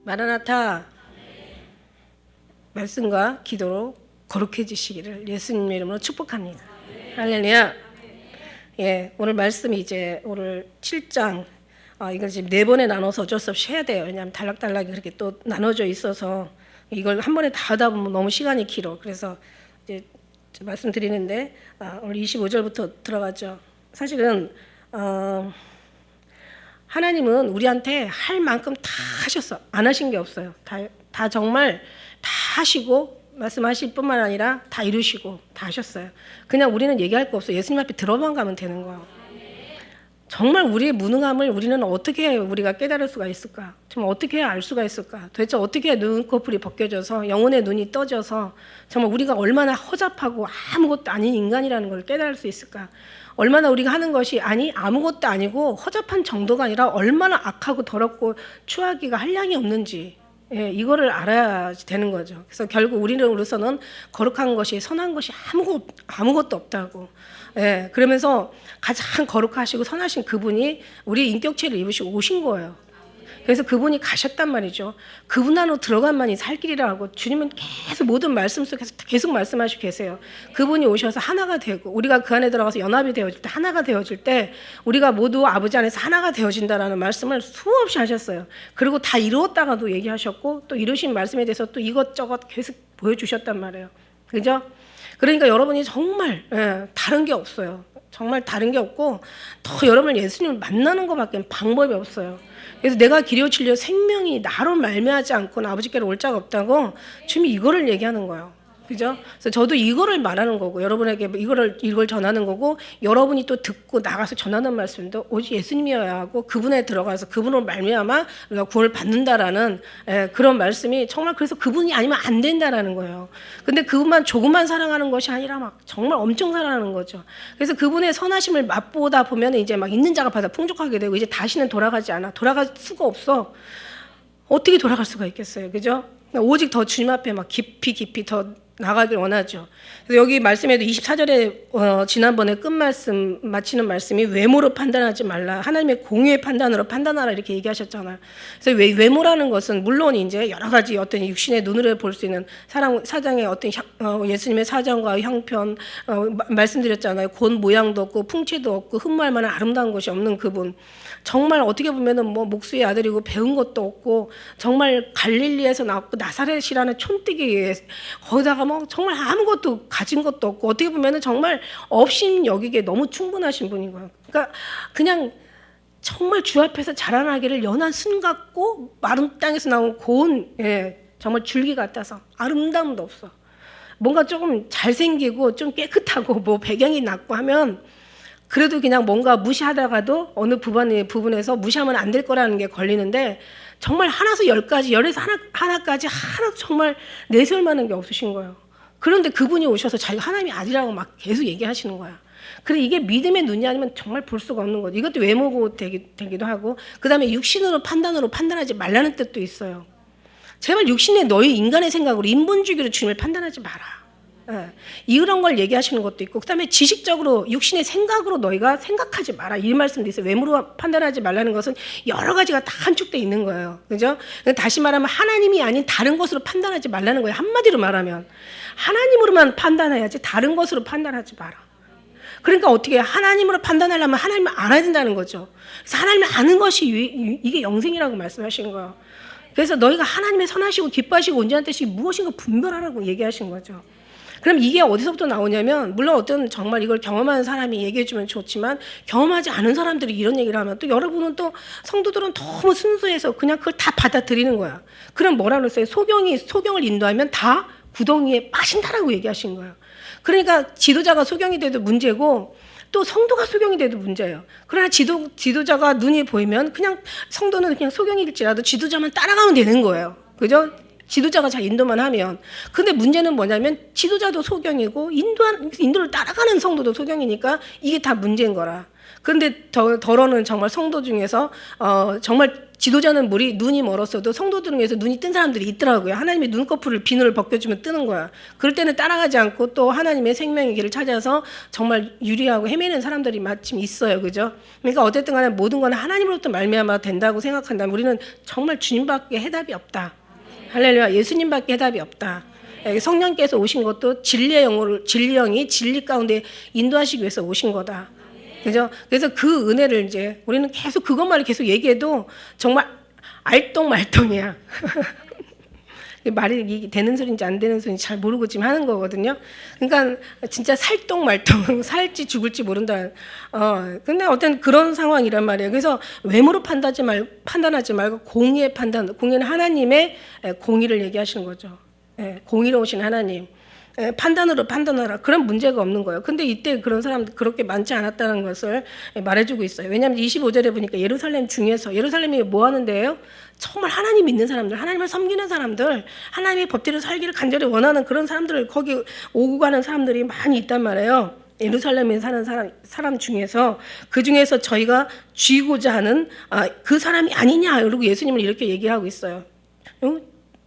마라나타. 말씀과 기도로 거룩해지시기를 예수님의 이름으로 축복합니다. 할렐루야. 예, 오늘 말씀이 이제 오늘 7장. 이걸 지금 4번에 나눠서 어쩔 수 없이 해야 돼요. 왜냐하면 단락단락이 그렇게 또 나눠져 있어서 이걸 한 번에 다 하다 보면 너무 시간이 길어. 그래서 이제 말씀드리는데 오늘 25절부터 들어가죠. 사실은 하나님은 우리한테 할 만큼 다 하셨어. 안 하신 게 없어요. 다 정말 다 하시고 말씀하실 뿐만 아니라 다 이루시고 다 하셨어요. 그냥 우리는 얘기할 거 없어요. 예수님 앞에 들어만 가면 되는 거예요. 정말 우리의 무능함을 우리는 어떻게 우리가 깨달을 수가 있을까? 정말 어떻게 해야 알 수가 있을까? 도대체 어떻게 해야 눈꺼풀이 벗겨져서 영혼의 눈이 떠져서 정말 우리가 얼마나 허잡하고 아무것도 아닌 인간이라는 걸 깨달을 수 있을까? 얼마나 우리가 하는 것이 아무것도 아니고 허잡한 정도가 아니라 얼마나 악하고 더럽고 추하기가 한량이 없는지, 예, 이거를 알아야 되는 거죠. 그래서 결국 우리로서는 거룩한 것이 선한 것이 아무것도 없다고. 예, 그러면서 가장 거룩하시고 선하신 그분이 우리 인격체를 입으시고 오신 거예요. 그래서 그분이 가셨단 말이죠. 그분 안으로 들어간만이 살 길이라고 주님은 계속 모든 말씀 속에서 계속 말씀하시고 계세요. 그분이 오셔서 하나가 되고 우리가 그 안에 들어가서 연합이 되어질 때 하나가 되어질 때 우리가 모두 아버지 안에서 하나가 되어진다라는 말씀을 수없이 하셨어요. 그리고 다 이루었다가도 얘기하셨고 또 이루신 말씀에 대해서 또 이것저것 계속 보여주셨단 말이에요. 그죠? 그러니까 여러분이 정말 다른 게 없어요. 정말 다른 게 없고 더 여러분 예수님을 만나는 것밖에 방법이 없어요. 그래서 내가 길이요 진리요 생명이 나로 말미암지 않고는 아버지께로 올 자가 없다고 주님이 이거를 얘기하는 거예요. 그죠? 그래서 저도 이거를 말하는 거고 여러분에게 이걸 전하는 거고 여러분이 또 듣고 나가서 전하는 말씀도 오직 예수님이어야 하고 그분에 들어가서 그분으로 말미암아 우리가 구원을 받는다라는 그런 말씀이 정말 그래서 그분이 아니면 안 된다라는 거예요. 근데 그분만 조금만 사랑하는 것이 아니라 막 정말 엄청 사랑하는 거죠. 그래서 그분의 선하심을 맛보다 보면 이제 막 있는 자가 받아 풍족하게 되고 이제 다시는 돌아가지 않아. 돌아갈 수가 없어. 어떻게 돌아갈 수가 있겠어요. 그죠? 오직 더 주님 앞에 막 깊이 더 나가길 원하죠. 그래서 여기 말씀에도 24절에 지난번에 끝말씀 마치는 말씀이 외모로 판단하지 말라. 하나님의 공의의 판단으로 판단하라 이렇게 얘기하셨잖아요. 그래서 외모라는 것은 물론 이제 여러 가지 어떤 육신의 눈으로 볼 수 있는 사장의 어떤 예수님의 사정과 형편 말씀드렸잖아요. 곧 모양도 없고 풍채도 없고 흠모할 만한 아름다운 것이 없는 그분. 정말 어떻게 보면은 뭐 목수의 아들이고 배운 것도 없고 정말 갈릴리에서 나왔고 나사렛이라는 촌뜨기 거기다가 뭐 정말 아무것도 가진 것도 없고 어떻게 보면은 정말 없인 여기게 너무 충분하신 분인 거예요. 그러니까 그냥 정말 주 앞에서 자라나기를 연한 순 같고 마른 땅에서 나온 고운 정말 줄기 같아서 아름다움도 없어. 뭔가 조금 잘생기고 좀 깨끗하고 뭐 배경이 낮고 하면 그래도 그냥 뭔가 무시하다가도 어느 부분에서 무시하면 안 될 거라는 게 걸리는데 정말 하나에서 열까지 열에서 하나까지 하나도 정말 내세울 만한 게 없으신 거예요. 그런데 그분이 오셔서 자기가 하나님이 아니라고 막 계속 얘기하시는 거야. 그래 이게 믿음의 눈이 아니면 정말 볼 수가 없는 거죠. 이것도 외모고 되기도 하고 그 다음에 육신으로 판단하지 말라는 뜻도 있어요. 제발 육신의 너희 인간의 생각으로 인본주의로 주님을 판단하지 마라. 이런 걸 얘기하시는 것도 있고 그 다음에 지식적으로 육신의 생각으로 너희가 생각하지 마라 이 말씀도 있어요. 외모로 판단하지 말라는 것은 여러 가지가 다 함축되어 있는 거예요. 그죠? 다시 말하면 하나님이 아닌 다른 것으로 판단하지 말라는 거예요. 한마디로 말하면 하나님으로만 판단해야지 다른 것으로 판단하지 마라. 그러니까 어떻게 하나님으로 판단하려면 하나님을 알아야 된다는 거죠. 그래서 하나님을 아는 것이 이게 영생이라고 말씀하신 거예요. 그래서 너희가 하나님의 선하시고 기뻐하시고 온전한 뜻이 무엇인가 분별하라고 얘기하신 거죠. 그럼 이게 어디서부터 나오냐면 물론 어떤 정말 이걸 경험한 사람이 얘기해 주면 좋지만 경험하지 않은 사람들이 이런 얘기를 하면 또 여러분은 또 성도들은 너무 순수해서 그냥 그걸 다 받아들이는 거야. 그럼 뭐라 그랬어요? 소경을 인도하면 다 구덩이에 빠진다라고 얘기하신 거예요. 그러니까 지도자가 소경이 돼도 문제고 또 성도가 소경이 돼도 문제예요. 그러나 지도자가 눈이 보이면 그냥 성도는 그냥 소경일지라도 지도자만 따라가면 되는 거예요. 그죠? 지도자가 잘 인도만 하면. 근데 문제는 뭐냐면 지도자도 소경이고 인도를 따라가는 성도도 소경이니까 이게 다 문제인 거라. 그런데 더러는 정말 성도 중에서 정말 지도자는 눈이 멀었어도 성도들 중에서 눈이 뜬 사람들이 있더라고요. 하나님의 눈꺼풀을 비늘을 벗겨주면 뜨는 거야. 그럴 때는 따라가지 않고 또 하나님의 생명의 길을 찾아서 정말 유리하고 헤매는 사람들이 마침 있어요. 그죠? 그러니까 어쨌든 간에 모든 건 하나님으로부터 말미암아 된다고 생각한다면 우리는 정말 주님밖에 해답이 없다. 할렐루야. 예수님밖에 해답이 없다. 성령께서 오신 것도 진리의 영이 진리 가운데 인도하시기 위해서 오신 거다. 그죠? 그래서 그 은혜를 이제 우리는 계속 그것만을 계속 얘기해도 정말 알똥말똥이야. 말이 되는 소리인지 안 되는 소리인지 잘 모르고 지금 하는 거거든요. 그러니까 진짜 살똥말똥, 살지 죽을지 모른다. 근데 어떤 그런 상황이란 말이에요. 그래서 외모로 판단하지 말고 공의의 판단, 공의는 하나님의 공의를 얘기하시는 거죠. 공의로우신 하나님. 판단으로 판단하라. 그런 문제가 없는 거예요. 근데 이때 그런 사람들 그렇게 많지 않았다는 것을 말해주고 있어요. 왜냐하면 25절에 보니까 예루살렘 중에서, 예루살렘이 뭐 하는 데예요? 정말 하나님 믿는 사람들, 하나님을 섬기는 사람들, 하나님의 법대로 살기를 간절히 원하는 그런 사람들을 거기 오고 가는 사람들이 많이 있단 말이에요. 예루살렘에 사는 사람 중에서 그 중에서 저희가 쥐고자 하는 그 사람이 아니냐 이러고 예수님을 이렇게 얘기하고 있어요.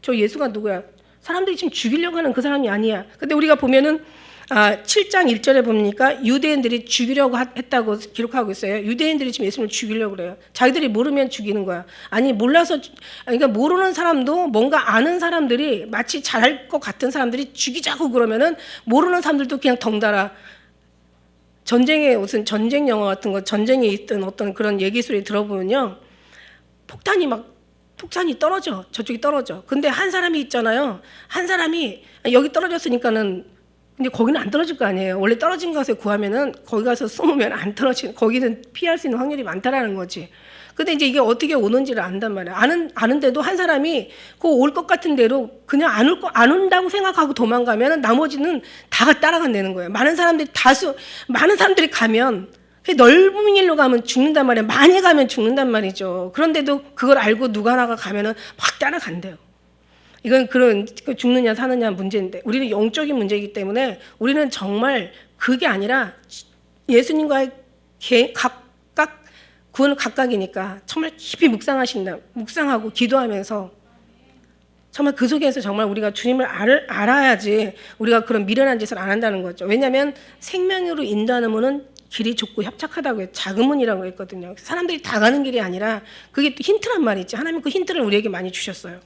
저 예수가 누구야? 사람들이 지금 죽이려고 하는 그 사람이 아니야. 근데 우리가 보면은 7장 1절에 보니까 유대인들이 죽이려고 했다고 기록하고 있어요. 유대인들이 지금 예수님을 죽이려고 그래요. 자기들이 모르면 죽이는 거야. 아니 몰라서, 그러니까 모르는 사람도 뭔가 아는 사람들이 마치 잘할 것 같은 사람들이 죽이자고 그러면은 모르는 사람들도 그냥 덩달아 전쟁에 무슨 전쟁 영화 같은 거 전쟁에 있던 어떤 그런 얘기 소리 들어보면요. 폭탄이 떨어져. 저쪽이 떨어져. 근데 한 사람이 있잖아요. 한 사람이 여기 떨어졌으니까는 근데 거기는 안 떨어질 거 아니에요. 원래 떨어진 곳에 구하면은 거기 가서 숨으면 안 떨어지는, 거기는 피할 수 있는 확률이 많다라는 거지. 근데 이제 이게 어떻게 오는지를 안단 말이야. 아는데도 한 사람이 그 올 것 같은 대로 그냥 안 온다고 생각하고 도망가면 나머지는 다가 따라간다는 거예요. 많은 사람들이 가면 넓은 길로 가면 죽는단 말이에요. 많이 가면 죽는단 말이죠. 그런데도 그걸 알고 누가 하나가 가면은 막 따라간대요. 이건 그런 죽느냐 사느냐 문제인데 우리는 영적인 문제이기 때문에 우리는 정말 그게 아니라 예수님과의 각각 구원은 각각이니까 정말 깊이 묵상하고 기도하면서 정말 그 속에서 정말 우리가 주님을 알아야지 우리가 그런 미련한 짓을 안 한다는 거죠. 왜냐하면 생명으로 인도하는 문은 길이 좁고 협착하다고 해요. 작은 문이라고 했거든요. 사람들이 다 가는 길이 아니라 그게 또 힌트란 말이지. 하나님 그 힌트를 우리에게 많이 주셨어요.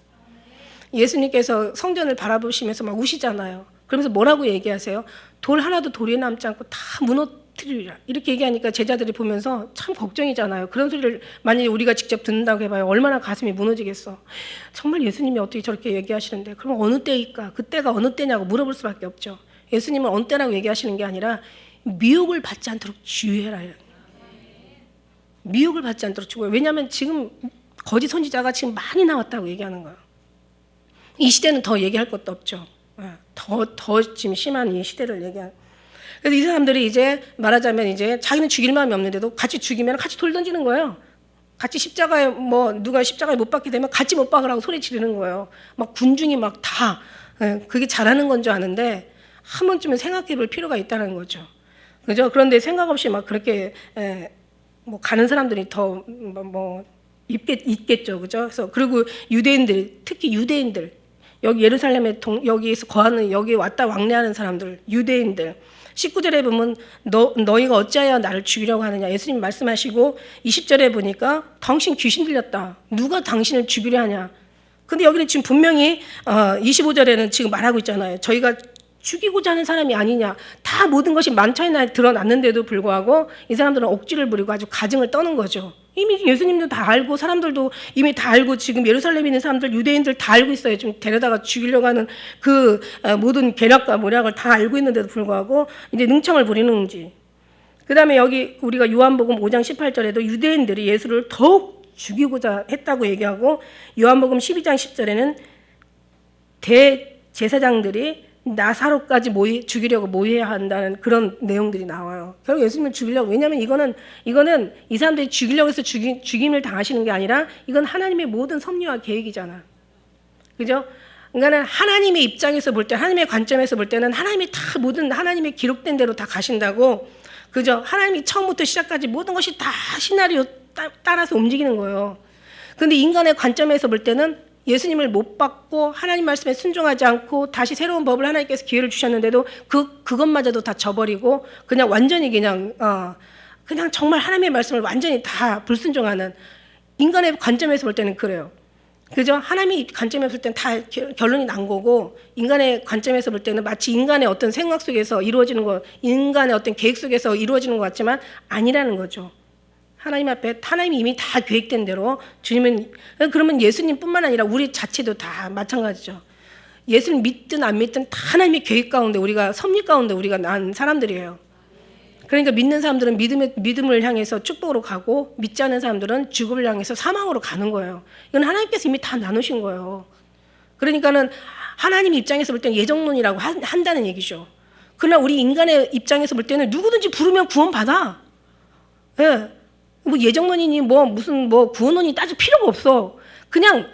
예수님께서 성전을 바라보시면서 막 우시잖아요. 그러면서 뭐라고 얘기하세요? 돌 하나도 돌에 남지 않고 다 무너뜨리리라. 이렇게 얘기하니까 제자들이 보면서 참 걱정이잖아요. 그런 소리를 만약에 우리가 직접 듣는다고 해봐요. 얼마나 가슴이 무너지겠어. 정말 예수님이 어떻게 저렇게 얘기하시는데 그럼 어느 때일까? 그때가 어느 때냐고 물어볼 수밖에 없죠. 예수님은 어느 때라고 얘기하시는 게 아니라 미혹을 받지 않도록 주의해라. 미혹을 받지 않도록 주의해라. 왜냐하면 지금 거짓 선지자가 지금 많이 나왔다고 얘기하는 거예요. 이 시대는 더 얘기할 것도 없죠. 더 지금 심한 이 시대를 얘기하는. 그래서 이 사람들이 이제 말하자면 이제 자기는 죽일 마음이 없는데도 같이 죽이면 같이 돌 던지는 거예요. 같이 십자가에 누가 십자가에 못 박게 되면 같이 못 박으라고 소리 지르는 거예요. 막 군중이 막 다 그게 잘하는 건 줄 아는데 한 번쯤은 생각해 볼 필요가 있다는 거죠. 그죠? 그런데 생각 없이 막 그렇게 가는 사람들이 더 있겠죠. 그죠? 그래서 그리고 특히 유대인들 여기 예루살렘에 여기에서 거하는 여기 왔다 왕래하는 사람들 유대인들 19절에 보면 너희가 어찌하여 나를 죽이려고 하느냐 예수님 말씀하시고 20절에 보니까 당신 귀신 들렸다. 누가 당신을 죽이려 하냐. 근데 여기는 지금 분명히 25절에는 지금 말하고 있잖아요. 저희가 죽이고자 하는 사람이 아니냐. 다 모든 것이 만천이나 드러났는데도 불구하고 이 사람들은 억지를 부리고 아주 가증을 떠는 거죠. 이미 예수님도 다 알고 사람들도 이미 다 알고 지금 예루살렘에 있는 사람들 유대인들 다 알고 있어요. 좀 데려다가 죽이려고 하는 그 모든 계략과 모략을 다 알고 있는데도 불구하고 이제 능청을 부리는지. 그 다음에 여기 우리가 요한복음 5장 18절에도 유대인들이 예수를 더욱 죽이고자 했다고 얘기하고 요한복음 12장 10절에는 대제사장들이 나사로까지 죽이려고 모여야 한다는 그런 내용들이 나와요. 결국 예수님을 죽이려고. 왜냐하면 이거는 이 사람들이 죽이려고 해서 죽임을 당하시는 게 아니라 이건 하나님의 모든 섭리와 계획이잖아. 그죠? 그러니까 하나님의 입장에서 볼 때, 하나님의 관점에서 볼 때는 하나님이 다 모든 하나님의 기록된 대로 다 가신다고. 그죠? 하나님이 처음부터 시작까지 모든 것이 다 시나리오 따라서 움직이는 거예요. 근데 인간의 관점에서 볼 때는 예수님을 못 받고 하나님 말씀에 순종하지 않고 다시 새로운 법을 하나님께서 기회를 주셨는데도 그것마저도 다 저버리고 그냥 완전히 그냥 정말 하나님의 말씀을 완전히 다 불순종하는 인간의 관점에서 볼 때는 그래요. 그죠? 하나님의 관점에서 볼 때는 다 결론이 난 거고 인간의 관점에서 볼 때는 마치 인간의 어떤 생각 속에서 이루어지는 거, 인간의 어떤 계획 속에서 이루어지는 것 같지만 아니라는 거죠. 하나님 앞에 하나님이 이미 다 계획된 대로 주님은 그러면 예수님뿐만 아니라 우리 자체도 다 마찬가지죠. 예수님 믿든 안 믿든 다 하나님의 계획 가운데 우리가 섭리 가운데 우리가 난 사람들이에요. 그러니까 믿는 사람들은 믿음을 향해서 축복으로 가고 믿지 않는 사람들은 죽음을 향해서 사망으로 가는 거예요. 이건 하나님께서 이미 다 나누신 거예요. 그러니까는 하나님 입장에서 볼 때는 예정론이라고 한다는 얘기죠. 그러나 우리 인간의 입장에서 볼 때는 누구든지 부르면 구원받아. 예. 뭐 예정론이니 무슨 구원론이 따질 필요가 없어. 그냥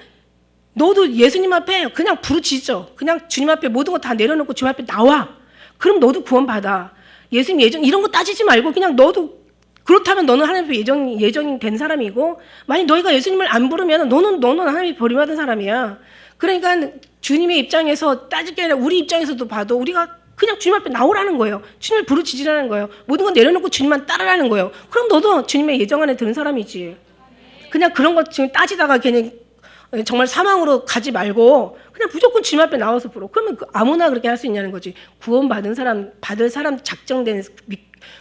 너도 예수님 앞에 그냥 부르짖어. 그냥 주님 앞에 모든 거 다 내려놓고 주님 앞에 나와. 그럼 너도 구원받아. 예수님 예정 이런 거 따지지 말고 그냥 너도 그렇다면 너는 하나님 앞에 예정이 된 사람이고 만약 너희가 예수님을 안 부르면 너는 하나님이 버림받은 사람이야. 그러니까 주님의 입장에서 따질 게 아니라 우리 입장에서도 봐도 우리가 그냥 주님 앞에 나오라는 거예요. 주님을 부르짖으라는 거예요. 모든 건 내려놓고 주님만 따르라는 거예요. 그럼 너도 주님의 예정 안에 드는 사람이지. 그냥 그런 것 지금 따지다가 괜히 정말 사망으로 가지 말고 그냥 무조건 주님 앞에 나와서 부르. 그러면 아무나 그렇게 할 수 있냐는 거지. 구원받은 사람, 받을 사람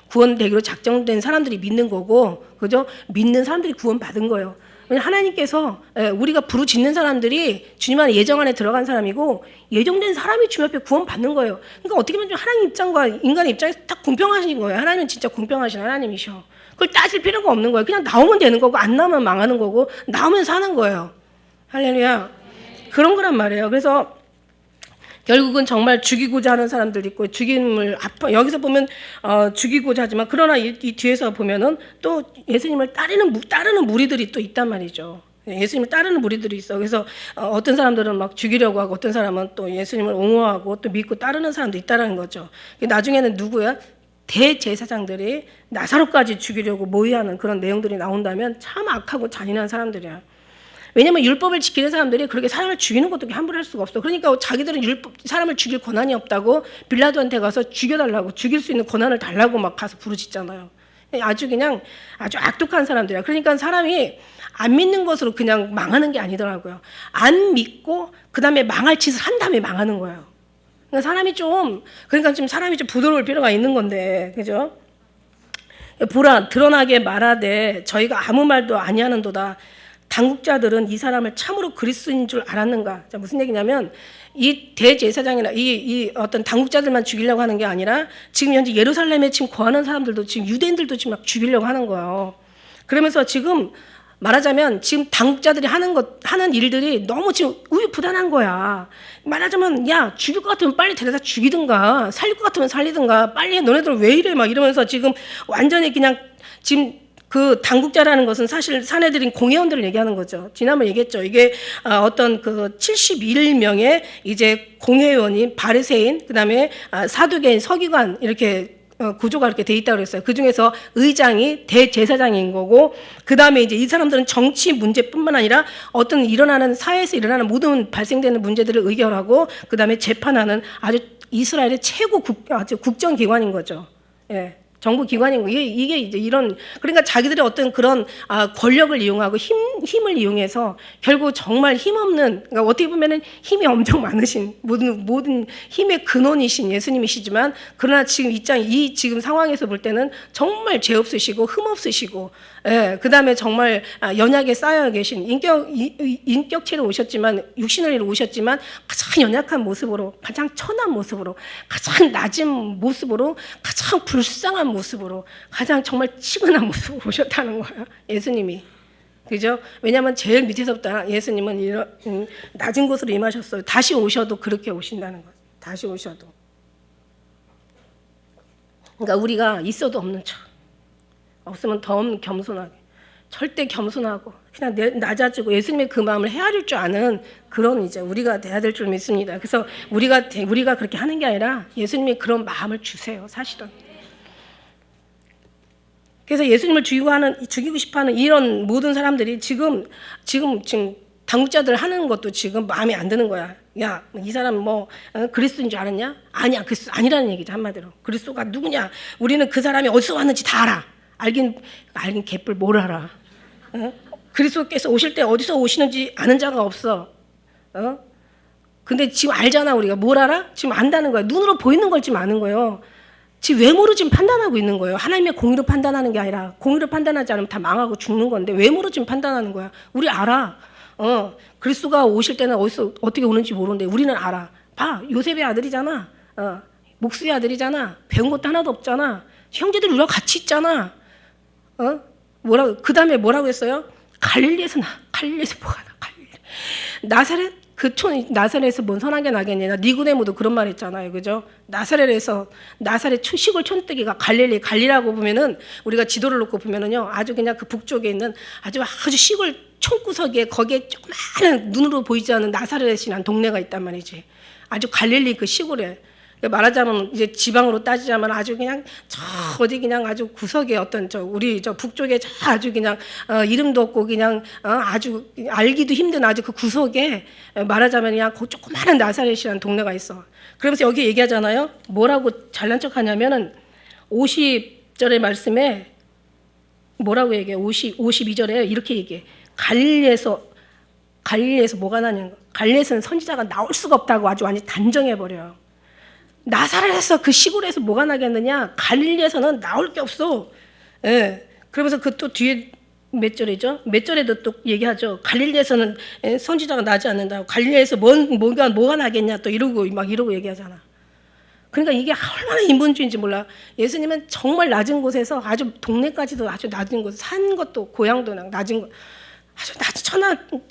구원되기로 작정된 사람들이 믿는 거고, 그죠? 믿는 사람들이 구원받은 거예요. 하나님께서 우리가 부르짖는 사람들이 주님 안에 예정 안에 들어간 사람이고 예정된 사람이 주님 앞에 구원받는 거예요. 그러니까 어떻게 보면 하나님 입장과 인간의 입장에서 딱 공평하신 거예요. 하나님은 진짜 공평하신 하나님이셔. 그걸 따질 필요가 없는 거예요. 그냥 나오면 되는 거고 안 나오면 망하는 거고 나오면 사는 거예요. 할렐루야. 그런 거란 말이에요. 그래서 결국은 정말 죽이고자 하는 사람들도 있고 죽임을 여기서 보면 죽이고자 하지만 그러나 이 뒤에서 보면은 또 예수님을 따르는 무리들이 또 있단 말이죠. 예수님을 따르는 무리들이 있어. 그래서 어떤 사람들은 막 죽이려고 하고 어떤 사람은 또 예수님을 옹호하고 또 믿고 따르는 사람도 있다는 거죠. 나중에는 누구야? 대제사장들이 나사로까지 죽이려고 모의하는 그런 내용들이 나온다면 참 악하고 잔인한 사람들이야. 왜냐면 율법을 지키는 사람들이 그렇게 사람을 죽이는 것도 함부로 할 수가 없어. 그러니까 자기들은 사람을 죽일 권한이 없다고 빌라도한테 가서 죽여달라고 죽일 수 있는 권한을 달라고 막 가서 부르짖잖아요. 아주 악독한 사람들이야. 그러니까 사람이 안 믿는 것으로 그냥 망하는 게 아니더라고요. 안 믿고 그다음에 망할 짓을 한 다음에 망하는 거예요. 그러니까 사람이 좀 부드러울 필요가 있는 건데, 그죠? 보라 드러나게 말하되 저희가 아무 말도 아니하는도다. 당국자들은 이 사람을 참으로 그리스도인 줄 알았는가? 자, 무슨 얘기냐면 이 대제사장이나 이 어떤 당국자들만 죽이려고 하는 게 아니라 지금 현재 예루살렘에 지금 거하는 사람들도 지금 유대인들도 지금 막 죽이려고 하는 거예요. 그러면서 지금 말하자면 지금 당국자들이 하는 일들이 너무 지금 우유부단한 거야. 말하자면 야 죽일 것 같으면 빨리 데려다 죽이든가 살릴 것 같으면 살리든가 빨리 해. 너네들은 왜 이래 막 이러면서 지금 완전히 그냥 지금 그 당국자라는 것은 사실 사내들인 공회원들을 얘기하는 거죠. 지난번에 얘기했죠. 이게 어떤 그 71명의 이제 공회원인 바리새인, 그다음에 사두개인, 서기관 이렇게 구조가 이렇게 돼 있다고 그랬어요. 그 중에서 의장이 대제사장인 거고, 그 다음에 이제 이 사람들은 정치 문제뿐만 아니라 어떤 사회에서 일어나는 모든 발생되는 문제들을 의결하고, 그 다음에 재판하는 아주 이스라엘의 최고 아주 국정기관인 거죠. 예. 정부기관인 거. 이게 이제 그러니까 자기들의 어떤 그런 권력을 이용하고 힘을 이용해서 결국 정말 힘없는, 그러니까 어떻게 보면은 힘이 엄청 많으신 모든 힘의 근원이신 예수님이시지만, 그러나 지금 상황에서 볼 때는 정말 죄 없으시고 흠 없으시고, 예, 그 다음에 정말 연약에 쌓여 계신 인격체로 오셨지만, 육신을 오셨지만 가장 연약한 모습으로, 가장 천한 모습으로, 가장 낮은 모습으로, 가장 불쌍한 모습으로, 가장 정말 치근한 모습으로 오셨다는 거예요. 예수님이. 그죠? 왜냐하면 제일 밑에서부터 예수님은 이런 낮은 곳으로 임하셨어요. 다시 오셔도 그렇게 오신다는 거예요. 다시 오셔도. 그러니까 우리가 있어도 없는 척, 없으면 더 겸손하게, 절대 겸손하고 그냥 낮아지고 예수님의 그 마음을 헤아릴 줄 아는 그런 이제 우리가 돼야 될 줄 믿습니다. 그래서 우리가 그렇게 하는 게 아니라 예수님이 그런 마음을 주세요. 사실은. 그래서 예수님을 죽이고 싶어하는 이런 모든 사람들이 지금 당국자들 하는 것도 지금 마음에 안 드는 거야. 야, 이 사람 뭐 그리스도인 줄 알았냐? 아니야, 그리스도 아니라는 얘기죠, 한마디로. 그리스도가 누구냐? 우리는 그 사람이 어디서 왔는지 다 알아. 알긴 개뿔 뭘 알아? 그리스도께서 오실 때 어디서 오시는지 아는 자가 없어. 근데 지금 알잖아. 우리가 뭘 알아? 지금 안다는 거야. 눈으로 보이는 걸 지금 아는 거예요. 지금 외모로 지금 판단하고 있는 거예요. 하나님의 공의로 판단하는 게 아니라, 공의로 판단하지 않으면 다 망하고 죽는 건데 외모로 지금 판단하는 거야. 우리 알아. 그리스도가 오실 때는 어디서 어떻게 오는지 모르는데 우리는 알아. 봐, 요셉의 아들이잖아. 목수의 아들이잖아. 배운 것도 하나도 없잖아. 형제들 우리랑 같이 있잖아. 그 다음에 뭐라고 했어요? 갈릴리에서 뭐가 나? 갈릴리. 나사렛 나사렛에서 뭔 선한 게 나겠냐? 니고데모도 그런 말 했잖아요, 그죠? 나사렛 시골 촌뜨기가 갈리라고 보면은 우리가 지도를 놓고 보면은요, 아주 그냥 그 북쪽에 있는 아주 시골 촌구석에 거기에 조그마한 눈으로 보이지 않는 나사렛이라는 동네가 있단 말이지. 아주 갈릴리 그 시골에. 말하자면 이제 지방으로 따지자면 아주 그냥 어디 그냥 아주 구석에 어떤 우리 북쪽에 아주 그냥 이름도 없고 그냥 아주 알기도 힘든 아주 그 구석에 말하자면 그냥 그 조그마한 나사렛이라는 동네가 있어. 그러면서 여기 얘기하잖아요. 뭐라고 잘난 척하냐면은 50절의 말씀에 뭐라고 얘기해? 52절에 이렇게 얘기해. 갈릴리에서 뭐가 나냐는 거. 갈릴리에서는 선지자가 나올 수가 없다고 아주 완전히 단정해 버려요. 나사렛에서 그 시골에서 뭐가 나겠느냐? 갈릴리에서는 나올 게 없어. 예. 그러면서 그 또 뒤에 몇 절이죠? 몇 절에도 또 얘기하죠. 갈릴리에서는 선지자가 나지 않는다고. 갈릴리에서 뭐가 나겠냐? 또 이러고 얘기하잖아. 그러니까 이게 얼마나 인본주의인지 몰라. 예수님은 정말 낮은 곳에서 아주 동네까지도 아주 낮은 곳, 산 것도 고향도 낮은 곳, 아주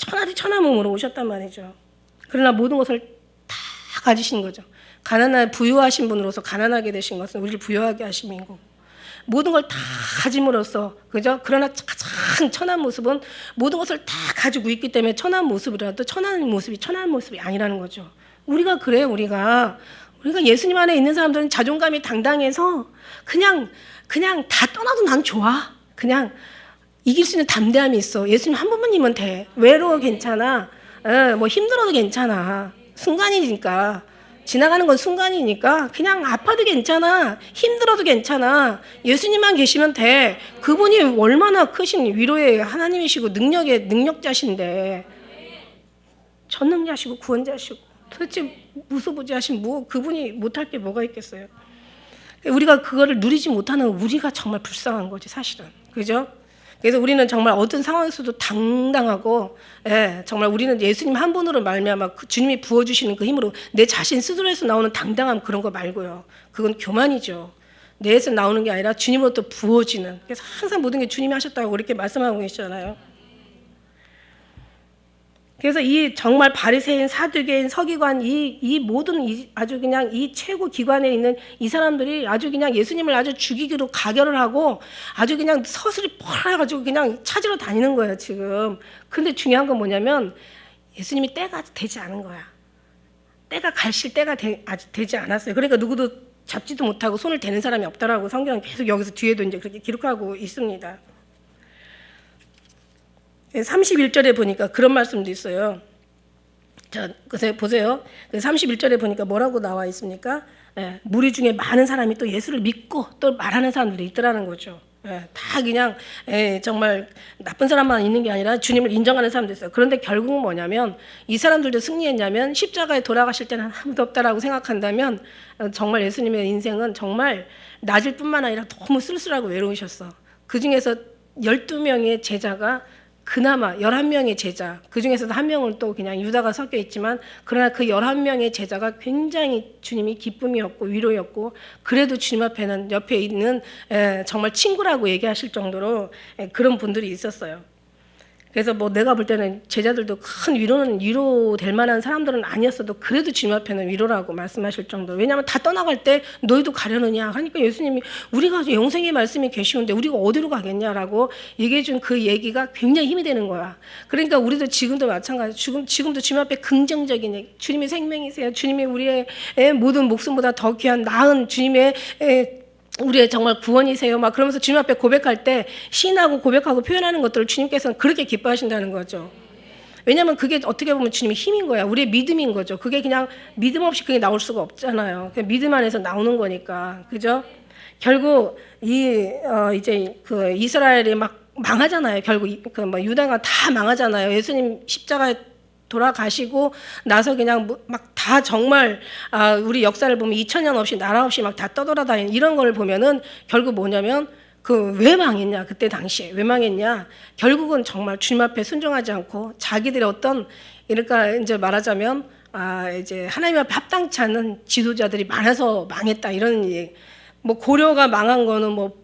낮은 천하몸으로 오셨단 말이죠. 그러나 모든 것을 다 가지신 거죠. 부유하신 분으로서 가난하게 되신 것은 우리를 부유하게 하심이고, 모든 걸 다 가짐으로써, 그죠? 그러나 가장 천한 모습은 모든 것을 다 가지고 있기 때문에 천한 모습이라도 천한 모습이 아니라는 거죠. 우리가 그래요. 우리가 예수님 안에 있는 사람들은 자존감이 당당해서 그냥 다 떠나도 난 좋아. 그냥 이길 수 있는 담대함이 있어. 예수님 한 번만이면 돼. 외로워 괜찮아. 뭐 힘들어도 괜찮아. 순간이니까. 지나가는 건 순간이니까 그냥 아파도 괜찮아. 힘들어도 괜찮아. 예수님만 계시면 돼. 그분이 얼마나 크신 위로의 하나님이시고 능력자신데, 전능자시고 구원자시고 도대체 무소부지하신 그분이 못할 게 뭐가 있겠어요. 우리가 그거를 누리지 못하는 우리가 정말 불쌍한 거지 사실은. 그죠? 그래서 우리는 정말 어떤 상황에서도 당당하고, 정말 우리는 예수님 한 분으로 말미암아 주님이 부어주시는 그 힘으로 내 자신 스스로에서 나오는 당당함 그런 거 말고요. 그건 교만이죠. 내에서 나오는 게 아니라 주님으로부터 부어지는. 그래서 항상 모든 게 주님이 하셨다고 그렇게 말씀하고 계시잖아요. 그래서 이 정말 바리새인, 사두개인, 서기관 이 모든 아주 그냥 이 최고 기관에 있는 이 사람들이 아주 그냥 예수님을 아주 죽이기로 가결을 하고 아주 그냥 서슬이 펄해가지고 그냥 찾으러 다니는 거예요 지금. 근데 중요한 건 뭐냐면 예수님이 때가 되지 않은 거야. 때가 가실 때가 아직 되지 않았어요. 그러니까 누구도 잡지도 못하고 손을 대는 사람이 없다라고 성경은 계속 여기서 뒤에도 이제 그렇게 기록하고 있습니다. 31절에 보니까 그런 말씀도 있어요. 자, 보세요. 31절에 보니까 뭐라고 나와 있습니까? 무리 중에 많은 사람이 또 예수를 믿고 또 말하는 사람들이 있더라는 거죠. 다 그냥 정말 나쁜 사람만 있는 게 아니라 주님을 인정하는 사람도 있어요. 그런데 결국은 뭐냐면 이 사람들도 승리했냐면 십자가에 돌아가실 때는 아무도 없다라고 생각한다면 정말 예수님의 인생은 정말 낮을 뿐만 아니라 너무 쓸쓸하고 외로우셨어. 그 중에서 12명의 제자가 그나마 11명의 제자, 그 중에서도 한 명은 또 그냥 유다가 섞여 있지만 그러나 그 11명의 제자가 굉장히 주님이 기쁨이었고 위로였고 그래도 주님 앞에는 옆에 있는 정말 친구라고 얘기하실 정도로 그런 분들이 있었어요. 그래서 뭐 내가 볼 때는 제자들도 큰 위로될 만한 사람들은 아니었어도 그래도 주님 앞에는 위로라고 말씀하실 정도. 왜냐하면 다 떠나갈 때 너희도 가려느냐 하니까 예수님이 우리가 영생의 말씀이 계시는데 우리가 어디로 가겠냐라고 얘기해 준 그 얘기가 굉장히 힘이 되는 거야. 그러니까 우리도 지금도 마찬가지. 지금도 주님 앞에 긍정적인 얘기. 주님이 생명이세요. 주님이 우리의 모든 목숨보다 더 귀한 나은 주님의 우리의 정말 구원이세요. 막 그러면서 주님 앞에 고백할 때 시인하고 고백하고 표현하는 것들을 주님께서는 그렇게 기뻐하신다는 거죠. 왜냐하면 그게 어떻게 보면 주님의 힘인 거야. 우리의 믿음인 거죠. 그게 그냥 믿음 없이 그게 나올 수가 없잖아요. 그냥 믿음 안에서 나오는 거니까. 그죠? 결국 이제 그 이스라엘이 막 망하잖아요. 결국 그 뭐 유다가 다 망하잖아요. 예수님 십자가에 돌아가시고 나서 그냥 막 다 정말 우리 역사를 보면 2000년 없이 나라 없이 막 다 떠돌아다니는 이런 걸 보면은 결국 뭐냐면 그 왜 망했냐 그때 당시에 왜 망했냐 결국은 정말 주님 앞에 순종하지 않고 자기들의 어떤 그러니까 이제 말하자면 이제 하나님 앞에 합당치 않은 지도자들이 많아서 망했다 이런 얘기. 뭐 고려가 망한 거는 뭐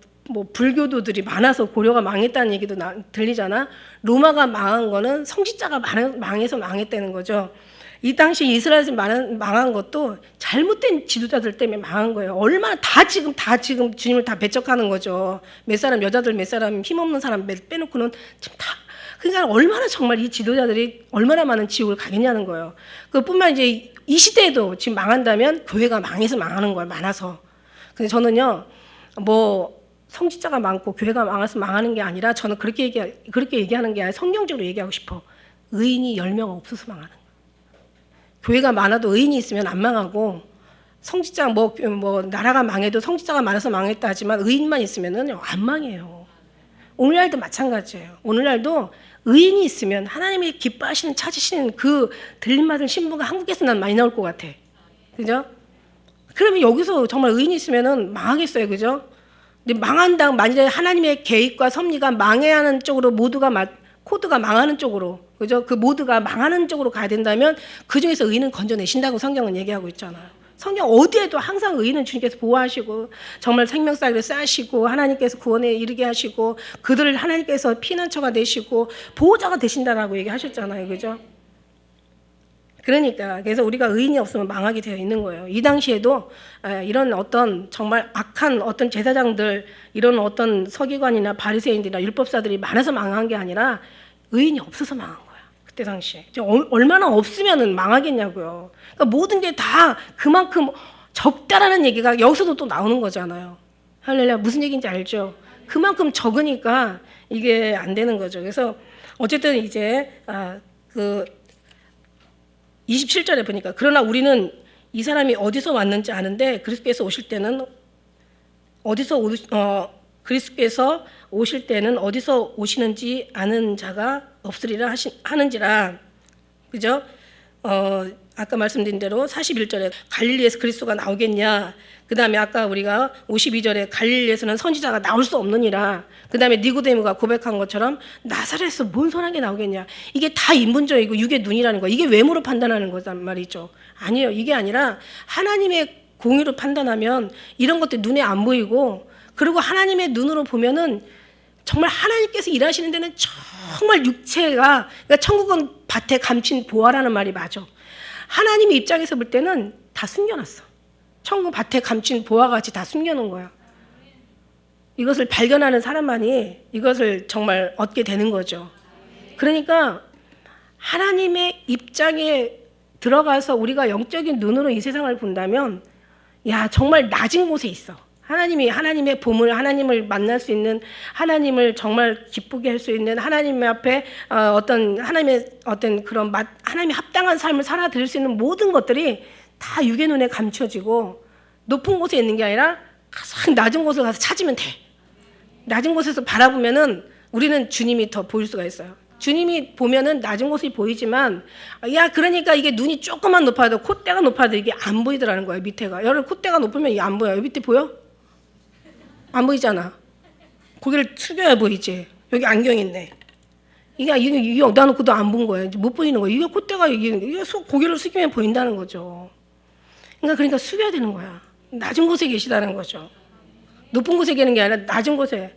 불교도들이 많아서 고려가 망했다는 얘기도 들리잖아. 로마가 망한 거는 성직자가 망해서 망했다는 거죠. 이 당시 이스라엘에서 망한 것도 잘못된 지도자들 때문에 망한 거예요. 얼마나 다 지금 주님을 다 배척하는 거죠. 몇 사람 여자들 몇 사람 힘없는 사람 빼놓고는 지금 다 그러니까 얼마나 정말 이 지도자들이 얼마나 많은 지옥을 가겠냐는 거예요. 그뿐만 이제 이 시대에도 지금 망한다면 교회가 망해서 망하는 거예요. 많아서. 근데 저는요 뭐 성직자가 많고 교회가 망해서 망하는 게 아니라 저는 그렇게 얘기하는 게 아니라 성경적으로 얘기하고 싶어. 의인이 10명 없어서 망하는 거예요. 교회가 많아도 의인이 있으면 안 망하고 성직자 뭐 나라가 망해도 성직자가 많아서 망했다 하지만 의인만 있으면은 안 망해요. 오늘날도 마찬가지예요. 오늘날도 의인이 있으면 하나님이 기뻐하시는 찾으시는 그 들림받은 신부가 한국에서 난 많이 나올 것 같아. 그죠? 그러면 여기서 정말 의인이 있으면은 망하겠어요. 그죠? 근데 망한다 만일에 하나님의 계획과 섭리가 망해야 하는 쪽으로 코드가 망하는 쪽으로 그죠? 그 모두가 망하는 쪽으로 가야 된다면 그 중에서 의인은 건져내신다고 성경은 얘기하고 있잖아요. 성경 어디에도 항상 의인은 주님께서 보호하시고 정말 생명사기를 쌓으시고 하나님께서 구원에 이르게 하시고 그들을 하나님께서 피난처가 되시고 보호자가 되신다라고 얘기하셨잖아요. 그죠? 그러니까 그래서 우리가 의인이 없으면 망하게 되어 있는 거예요. 이 당시에도 이런 어떤 정말 악한 어떤 제사장들 이런 어떤 서기관이나 바리새인들이나 율법사들이 많아서 망한 게 아니라 의인이 없어서 망한 거야. 그때 당시에 얼마나 없으면은 망하겠냐고요. 그러니까 모든 게 다 그만큼 적다라는 얘기가 여기서도 또 나오는 거잖아요. 할렐루야 무슨 얘기인지 알죠? 그만큼 적으니까 이게 안 되는 거죠. 그래서 어쨌든 이제 그 27절에 보니까 그러나 우리는 이 사람이 어디서 왔는지 아는데 그리스도께서 오실 때는 그리스도께서 오실 때는 어디서 오시는지 아는 자가 없으리라 하는지라. 그죠? 아까 말씀드린 대로 41절에 갈릴리에서 그리스도가 나오겠냐. 그 다음에 아까 우리가 52절에 갈릴리에서는 선지자가 나올 수 없느니라. 그 다음에 니고데모가 고백한 것처럼 나사렛에서 뭔 선한 게 나오겠냐. 이게 다 인본적이고 육의 눈이라는 거. 이게 외모로 판단하는 거란 말이죠. 아니에요. 이게 아니라 하나님의 공의로 판단하면 이런 것들 눈에 안 보이고 그리고 하나님의 눈으로 보면은 정말 하나님께서 일하시는 데는 정말 육체가 그러니까 천국은 밭에 감춘 보화라는 말이 맞아. 하나님의 입장에서 볼 때는 다 숨겨놨어. 천국 밭에 감춘 보화같이 다 숨겨놓은 거야. 이것을 발견하는 사람만이 이것을 정말 얻게 되는 거죠. 그러니까 하나님의 입장에 들어가서 우리가 영적인 눈으로 이 세상을 본다면 야 정말 낮은 곳에 있어. 하나님의 보물, 하나님을 만날 수 있는, 하나님을 정말 기쁘게 할 수 있는, 하나님 앞에 하나님의 어떤 그런 하나님이 합당한 삶을 살아드릴 수 있는 모든 것들이 다 육의 눈에 감춰지고 높은 곳에 있는 게 아니라 가장 낮은 곳을 가서 찾으면 돼. 낮은 곳에서 바라보면은 우리는 주님이 더 보일 수가 있어요. 주님이 보면은 낮은 곳이 보이지만 그러니까 이게 눈이 조금만 높아도 콧대가 높아도 이게 안 보이더라는 거예요. 밑에가. 여러분 콧대가 높으면 이게 안 보여요. 여기 밑에 보여? 안 보이잖아. 고개를 숙여야 보이지. 여기 안경 있네. 이게 놔놓고도 안 본 거예요. 못 보이는 거예요. 이게 콧대가 이게 고개를 숙이면 보인다는 거죠. 그러니까 숙여야 되는 거야. 낮은 곳에 계시다는 거죠. 높은 곳에 계는 게 아니라 낮은 곳에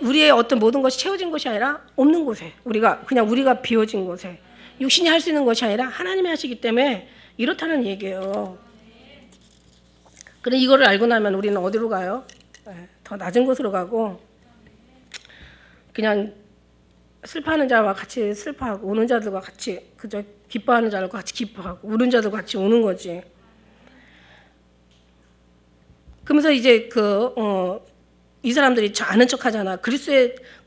우리의 어떤 모든 것이 채워진 것이 아니라 없는 곳에 우리가 비워진 곳에 육신이 할 수 있는 것이 아니라 하나님이 하시기 때문에 이렇다는 얘기예요. 그래 이거를 알고 나면 우리는 어디로 가요? 더 낮은 곳으로 가고 그냥 슬퍼하는 자와 같이 슬퍼하고 우는 자들과 같이 그저 기뻐하는 자들과 같이 기뻐하고 우는 자들과 같이 우는 거지. 그러면서 이제 이 사람들이 아는 척 하잖아.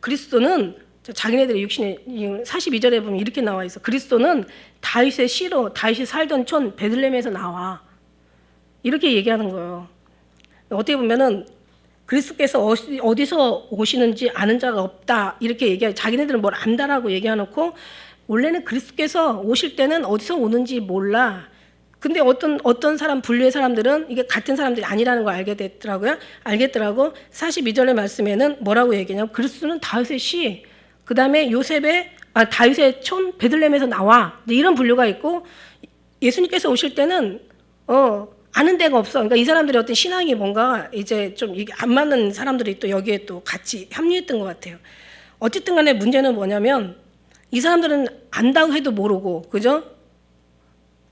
그리스도는 자기네들의 육신의 42절에 보면 이렇게 나와 있어. 그리스도는 다윗의 씨로 다윗이 살던 촌 베들레헴에서 나와. 이렇게 얘기하는 거예요. 어떻게 보면은 그리스도께서 어디서 오시는지 아는 자가 없다. 이렇게 얘기하고 자기네들은 뭘 안다라고 얘기해놓고 원래는 그리스도께서 오실 때는 어디서 오는지 몰라. 근데 어떤 사람 분류의 사람들은 이게 같은 사람들이 아니라는 걸 알겠더라고. 42절의 말씀에는 뭐라고 얘기하냐면 그리스도는 다윗의 씨, 그 다음에 다윗의 촌 베들레헴에서 나와. 이런 분류가 있고 예수님께서 오실 때는 아는 데가 없어. 그러니까 이 사람들의 어떤 신앙이 뭔가 이제 좀 이게 안 맞는 사람들이 또 여기에 또 같이 합류했던 것 같아요. 어쨌든 간에 문제는 뭐냐면 이 사람들은 안다고 해도 모르고, 그죠?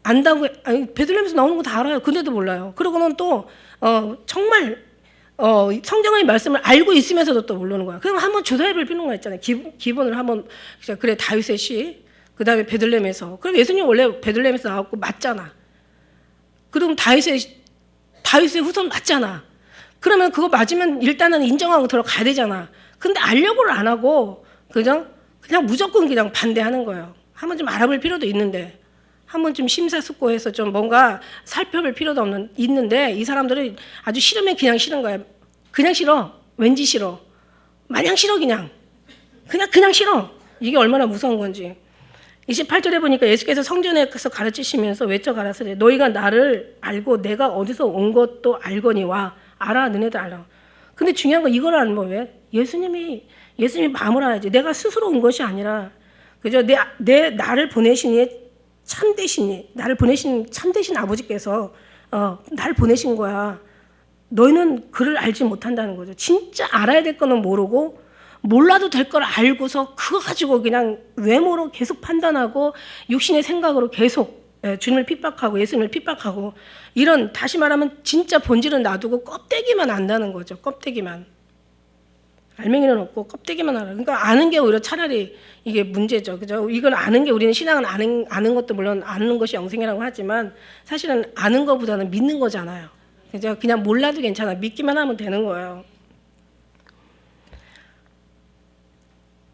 베들레헴에서 나오는 거 다 알아요. 근데도 몰라요. 그러고는 또 정말 성경의 말씀을 알고 있으면서도 또 모르는 거야. 그럼 한번 조사해볼 필요가 있잖아요. 기본을 한번 그래 다윗의 씨, 그 다음에 베들레헴에서. 그럼 예수님 원래 베들레헴에서 나왔고 맞잖아. 그럼 다윗의 후손 맞잖아. 그러면 그거 맞으면 일단은 인정하고 들어가야 되잖아. 근데 알려고를 안 하고 그냥 무조건 그냥 반대하는 거예요. 한번 좀 알아볼 필요도 있는데. 한번 좀 심사숙고해서 좀 뭔가 살펴볼 필요도 있는데 이 사람들은 아주 싫으면 그냥 싫은 거야. 그냥 싫어. 왠지 싫어. 마냥 싫어 그냥 싫어. 이게 얼마나 무서운 건지. 28절에 보니까 예수께서 성전에서 가르치시면서 외쳐 가라사대 너희가 나를 알고 내가 어디서 온 것도 알거니와 알아. 너네들 알아. 근데 중요한 건 이걸 알면 왜? 예수님이 마음을 알아야지. 내가 스스로 온 것이 아니라 그죠? 나를 보내신 나를 보내신 참되신 아버지께서 나를 보내신 거야. 너희는 그를 알지 못한다는 거죠. 진짜 알아야 될 거는 모르고 몰라도 될 걸 알고서 그거 가지고 그냥 외모로 계속 판단하고 육신의 생각으로 계속 주님을 핍박하고 예수님을 핍박하고 이런 다시 말하면 진짜 본질은 놔두고 껍데기만 안다는 거죠. 껍데기만. 알맹이는 없고 껍데기만 알아. 그러니까 아는 게 오히려 차라리 이게 문제죠. 그죠? 이걸 아는 게 우리는 신앙은 아는 것도 물론 아는 것이 영생이라고 하지만 사실은 아는 것보다는 믿는 거잖아요. 그죠? 그냥 몰라도 괜찮아. 믿기만 하면 되는 거예요.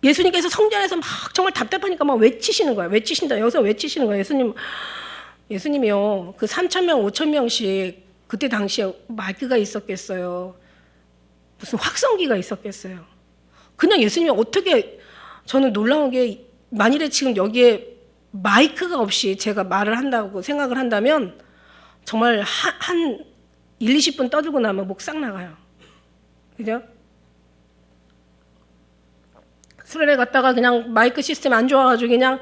예수님께서 성전에서 막 정말 답답하니까 막 외치시는 거예요. 여기서 외치시는 거예요. 예수님이요. 그 3,000명, 5,000명씩 그때 당시에 마이크가 있었겠어요. 무슨 확성기가 있었겠어요. 그냥 예수님이 어떻게 저는 놀라운 게 만일에 지금 여기에 마이크가 없이 제가 말을 한다고 생각을 한다면 정말 한 1, 20분 떠들고 나면 목 싹 나가요. 그죠? 수련회 갔다가 그냥 마이크 시스템 안 좋아가지고 그냥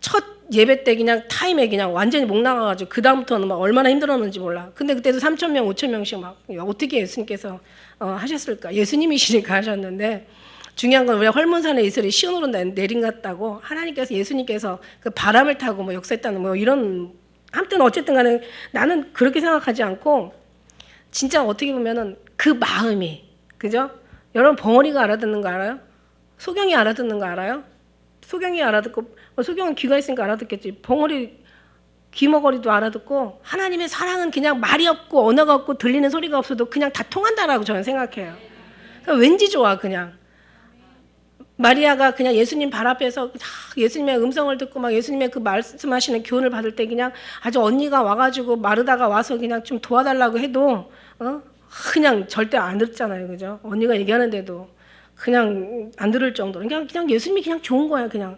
첫 예배 때 그냥 타임에 그냥 완전히 목 나가가지고 그 다음부터는 막 얼마나 힘들었는지 몰라. 근데 그때도 3,000명, 5,000명씩 막 어떻게 예수님께서 하셨을까? 예수님이시니까 하셨는데 중요한 건 왜 헐몬산에 이슬이 시온으로 내린 것 같다고 하나님께서 예수님께서 그 바람을 타고 뭐 역사했다는 뭐 이런 아무튼 어쨌든 간에 나는 그렇게 생각하지 않고 진짜 어떻게 보면은 그 마음이 그죠? 여러분 벙어리가 알아듣는 거 알아요? 소경이 알아듣는 거 알아요? 소경이 알아듣고 소경은 귀가 있으니까 알아듣겠지. 벙어리 귀머거리도 알아듣고 하나님의 사랑은 그냥 말이 없고 언어가 없고 들리는 소리가 없어도 그냥 다 통한다라고 저는 생각해요. 왠지 좋아 그냥. 마리아가 그냥 예수님 발 앞에서 예수님의 음성을 듣고 막 예수님의 그 말씀하시는 교훈을 받을 때 그냥 아주 언니가 와가지고 마르다가 와서 그냥 좀 도와달라고 해도 그냥 절대 안 듣잖아요, 그죠? 언니가 얘기하는데도 그냥 안 들을 정도로 그냥 예수님이 그냥 좋은 거야 그냥.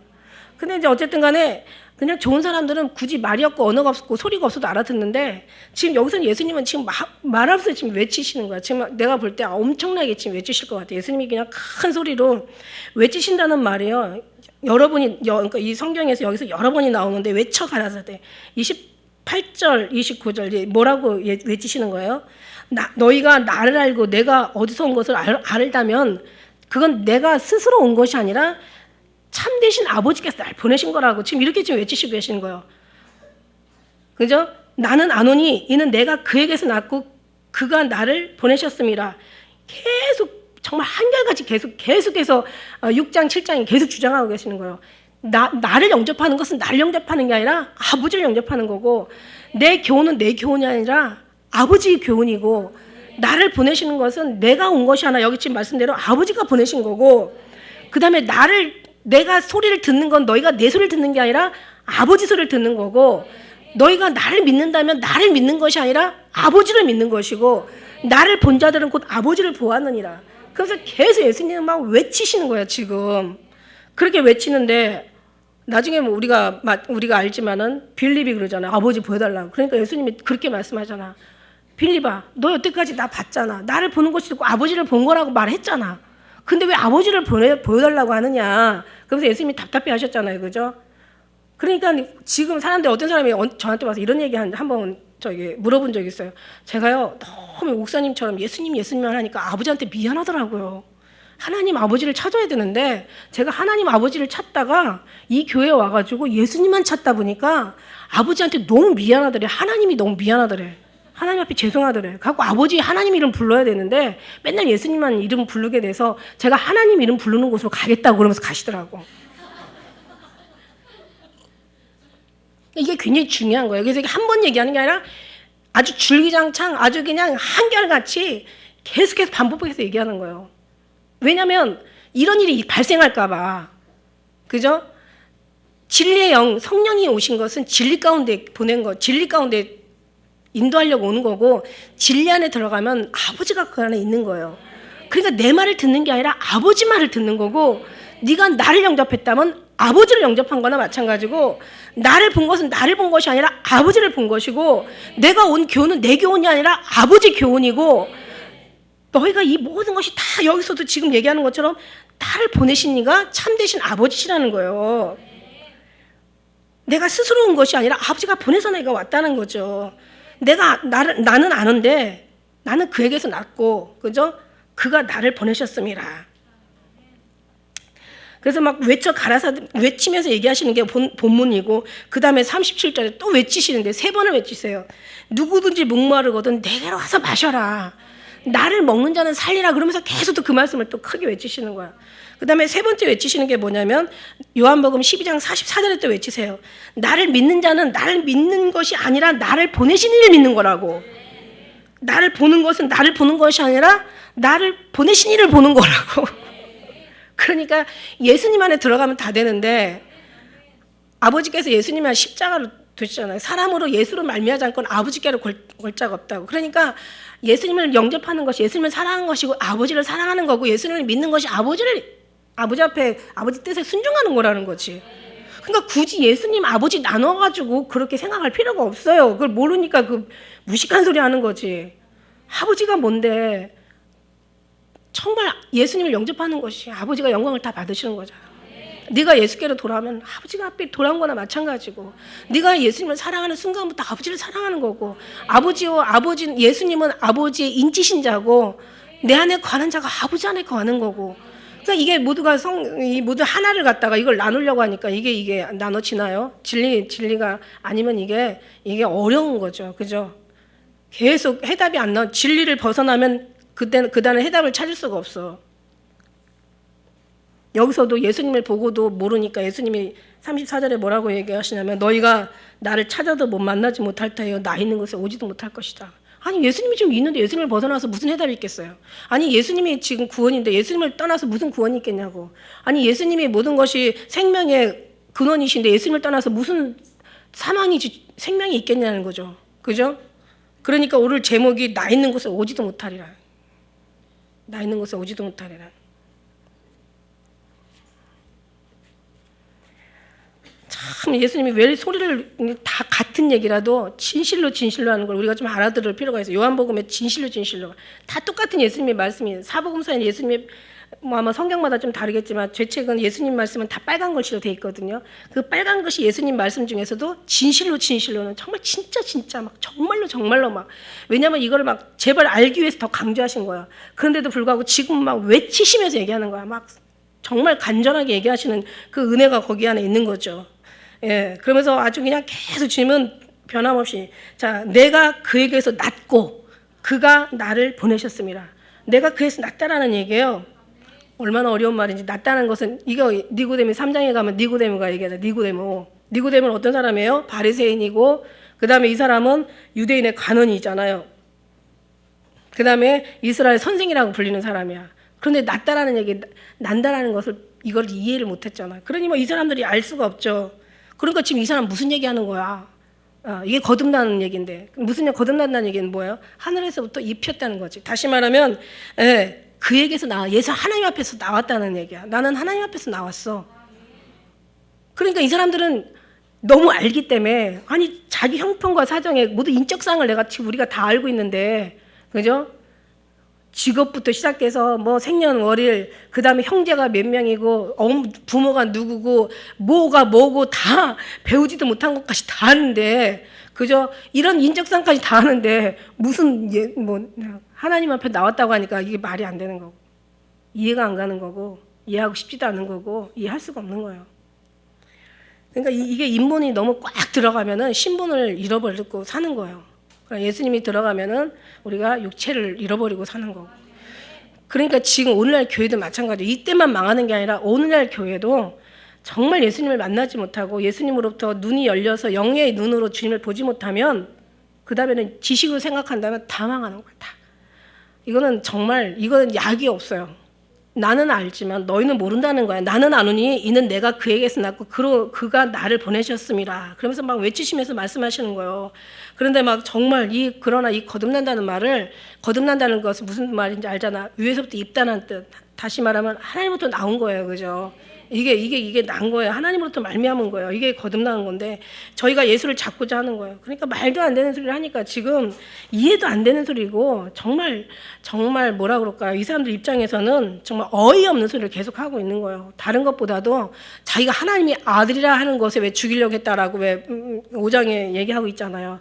근데 이제 어쨌든 간에 그냥 좋은 사람들은 굳이 말이 없고 언어가 없고 소리가 없어도 알아듣는데 지금 여기서는 예수님은 지금 말 없이 지금 외치시는 거야. 지금 내가 볼 때 엄청나게 지금 외치실 것 같아요. 예수님이 그냥 큰 소리로 외치신다는 말이에요. 그러니까 이 성경에서 여기서 여러 번이 나오는데 외쳐 가라사대 28절, 29절 뭐라고 외치시는 거예요? 너희가 나를 알고 내가 어디서 온 것을 알다면 그건 내가 스스로 온 것이 아니라 참되신 아버지께서 날 보내신 거라고 지금 이렇게 지금 외치시고 계시는 거예요. 그죠? 나는 아노니 이는 내가 그에게서 났고 그가 나를 보내셨음이라. 계속 정말 한결같이 계속해서 6장 7장이 계속 주장하고 계시는 거예요. 나를 영접하는 것은 나를 영접하는 게 아니라 아버지를 영접하는 거고 내 교훈은 내 교훈이 아니라 아버지의 교훈이고 나를 보내시는 것은 내가 온 것이 아니라 여기 지금 말씀대로 아버지가 보내신 거고, 그 다음에 내가 소리를 듣는 건 너희가 내 소리를 듣는 게 아니라 아버지 소리를 듣는 거고, 너희가 나를 믿는다면 나를 믿는 것이 아니라 아버지를 믿는 것이고, 나를 본 자들은 곧 아버지를 보았느니라. 그래서 계속 예수님은 막 외치시는 거야 지금. 그렇게 외치는데 나중에 뭐 우리가 알지만은 빌립이 그러잖아. 아버지 보여달라고. 그러니까 예수님이 그렇게 말씀하잖아. 빌립아, 너 여태까지 나 봤잖아. 나를 보는 것이 있고 아버지를 본 거라고 말했잖아. 근데 왜 아버지를 보여달라고 하느냐. 그래서 예수님이 답답해 하셨잖아요. 그죠? 그러니까 지금 사람들 어떤 사람이 저한테 와서 이런 얘기 한번 물어본 적이 있어요. 제가요 너무 목사님처럼 예수님만 하니까 아버지한테 미안하더라고요. 하나님 아버지를 찾아야 되는데 제가 하나님 아버지를 찾다가 이 교회에 와가지고 예수님만 찾다 보니까 아버지한테 너무 미안하더래. 하나님이 너무 미안하더래. 하나님 앞에 죄송하더래. 갖고 아버지 하나님 이름 불러야 되는데 맨날 예수님만 이름 부르게 돼서 제가 하나님 이름 부르는 곳으로 가겠다고 그러면서 가시더라고. 이게 굉장히 중요한 거예요. 그래서 한 번 얘기하는 게 아니라 아주 줄기장창 아주 그냥 한결같이 계속해서 반복해서 얘기하는 거예요. 왜냐하면 이런 일이 발생할까 봐. 그죠? 진리의 영, 성령이 오신 것은 진리 가운데 보낸 거, 진리 가운데 인도하려고 오는 거고, 진리 안에 들어가면 아버지가 그 안에 있는 거예요. 그러니까 내 말을 듣는 게 아니라 아버지 말을 듣는 거고, 네가 나를 영접했다면 아버지를 영접한 거나 마찬가지고, 나를 본 것은 나를 본 것이 아니라 아버지를 본 것이고, 내가 온 교훈은 내 교훈이 아니라 아버지 교훈이고, 너희가 이 모든 것이 다 여기서도 지금 얘기하는 것처럼 나를 보내신 이가 참되신 아버지시라는 거예요. 내가 스스로 온 것이 아니라 아버지가 보내서 내가 왔다는 거죠. 나는 아는데 나는 그에게서 났고, 그죠? 그가 나를 보내셨습니다. 그래서 막 외치면서 얘기하시는 게 본문이고, 그 다음에 37절에 또 외치시는데 3번을 외치세요. 누구든지 목마르거든 내게로 와서 마셔라. 나를 먹는 자는 살리라. 그러면서 계속 또 그 말씀을 또 크게 외치시는 거야. 그 다음에 3번째 외치시는 게 뭐냐면 요한복음 12장 44절에 또 외치세요. 나를 믿는 자는 나를 믿는 것이 아니라 나를 보내신 이를 믿는 거라고. 나를 보는 것은 나를 보는 것이 아니라 나를 보내신 이를 보는 거라고. 그러니까 예수님 안에 들어가면 다 되는데, 아버지께서 예수님을 십자가로 두시잖아요. 사람으로 예수로 말미암지 않고는 아버지께로 걸 자가 없다고. 그러니까 예수님을 영접하는 것이 예수님을 사랑하는 것이고 아버지를 사랑하는 거고, 예수님을 믿는 것이 아버지 앞에 아버지 뜻에 순종하는 거라는 거지. 그러니까 굳이 예수님 아버지 나눠가지고 그렇게 생각할 필요가 없어요. 그걸 모르니까 그 무식한 소리 하는 거지. 아버지가 뭔데. 정말 예수님을 영접하는 것이 아버지가 영광을 다 받으시는 거잖아. 네가 예수께로 돌아오면 아버지가 앞에 돌아온 거나 마찬가지고, 네가 예수님을 사랑하는 순간부터 아버지를 사랑하는 거고, 예수님은 아버지의 인치신 자고, 내 안에 거하는 자가 아버지 안에 거하는 거고. 그러니까 이게 모두 하나를 갖다가 이걸 나누려고 하니까 이게 나눠지나요? 진리가 아니면 이게 어려운 거죠. 그죠? 계속 해답이 안 나와. 진리를 벗어나면 그다음에 해답을 찾을 수가 없어. 여기서도 예수님을 보고도 모르니까 예수님이 34절에 뭐라고 얘기하시냐면, 너희가 나를 찾아도 못 만나지 못할 터예요. 나 있는 곳에 오지도 못할 것이다. 아니, 예수님이 지금 있는데 예수님을 벗어나서 무슨 해답이 있겠어요? 아니, 예수님이 지금 구원인데 예수님을 떠나서 무슨 구원이 있겠냐고. 아니, 예수님이 모든 것이 생명의 근원이신데 예수님을 떠나서 무슨 생명이 있겠냐는 거죠. 그죠? 그러니까 오늘 제목이 나 있는 곳에 오지도 못하리라. 나 있는 곳에 오지도 못하리라. 참 예수님이 왜 소리를 다 같은 얘기라도 진실로 하는 걸 우리가 좀 알아들을 필요가 있어요. 요한복음에 진실로 다 똑같은 예수님의 말씀이에요. 사복음서에는 예수님의 아마 성경마다 좀 다르겠지만 제 책은 예수님 말씀은 다 빨간 글씨로 돼 있거든요. 그 빨간 글씨 예수님 말씀 중에서도 진실로는 정말 진짜 막 정말로 막, 왜냐면 이거를 막 제발 알기 위해서 더 강조하신 거야. 그런데도 불구하고 지금 막 외치시면서 얘기하는 거야. 막 정말 간절하게 얘기하시는 그 은혜가 거기 안에 있는 거죠. 예, 그러면서 아주 그냥 계속 주님은 변함없이, 자, 내가 그에게서 낫고 그가 나를 보내셨습니다. 내가 그에서 낫다라는 얘기예요. 얼마나 어려운 말인지. 낫다는 것은 이거 니고데모 3장에 가면 니고데모가 얘기하죠. 니고데모는 어떤 사람이에요? 바리새인이고, 그 다음에 이 사람은 유대인의 관원이잖아요. 그다음에 이스라엘 선생이라고 불리는 사람이야. 그런데 낫다라는 얘기, 난다라는 것을 이걸 이해를 못했잖아. 그러니 뭐 이 사람들이 알 수가 없죠. 그러니까 지금 이 사람 무슨 얘기하는 거야? 이게 거듭나는 얘기인데 무슨 거듭난다는 얘기는 뭐예요? 하늘에서부터 입혔다는 거지. 다시 말하면 그 얘기에서 예수 하나님 앞에서 나왔다는 얘기야. 나는 하나님 앞에서 나왔어. 그러니까 이 사람들은 너무 알기 때문에 아니 자기 형편과 사정에 모두 인적사항을 내가 지금 우리가 다 알고 있는데 그죠? 직업부터 시작해서 뭐 생년월일 그다음에 형제가 몇 명이고 부모가 누구고 뭐가 뭐고 다 배우지도 못한 것까지 다 아는데 그죠? 이런 인적사항까지 다 아는데 무슨 뭐 하나님 앞에 나왔다고 하니까 이게 말이 안 되는 거고 이해가 안 가는 거고 이해하고 싶지도 않은 거고 이해할 수가 없는 거예요. 그러니까 이게 인본이 너무 꽉 들어가면은 신분을 잃어버리고 사는 거예요. 그러니까 예수님이 들어가면은 우리가 육체를 잃어버리고 사는 거고. 그러니까 지금 오늘날 교회도 마찬가지예요. 이때만 망하는 게 아니라 오늘날 교회도 정말 예수님을 만나지 못하고 예수님으로부터 눈이 열려서 영의 눈으로 주님을 보지 못하면 그 다음에는 지식으로 생각한다면 다 망하는 거예요. 다. 이거는 정말 이거는 약이 없어요. 나는 알지만 너희는 모른다는 거야. 나는 아노니 이는 내가 그에게서 났고 그가 나를 보내셨음이라. 그러면서 막 외치시면서 말씀하시는 거예요. 그런데 막 정말 그러나 이 거듭난다는 말을 거듭난다는 것은 무슨 말인지 알잖아. 위에서부터 입단한 뜻. 다시 말하면 하나님부터 나온 거예요. 그죠? 이게 난 거예요. 하나님으로부터 말미암은 거예요. 이게 거듭나는 건데 저희가 예수를 잡고자 하는 거예요. 그러니까 말도 안 되는 소리를 하니까 지금 이해도 안 되는 소리고 정말 뭐라 그럴까요? 이 사람들 입장에서는 정말 어이없는 소리를 계속 하고 있는 거예요. 다른 것보다도 자기가 하나님의 아들이라 하는 것에 왜 죽이려고 했다라고 왜 5장에 얘기하고 있잖아요.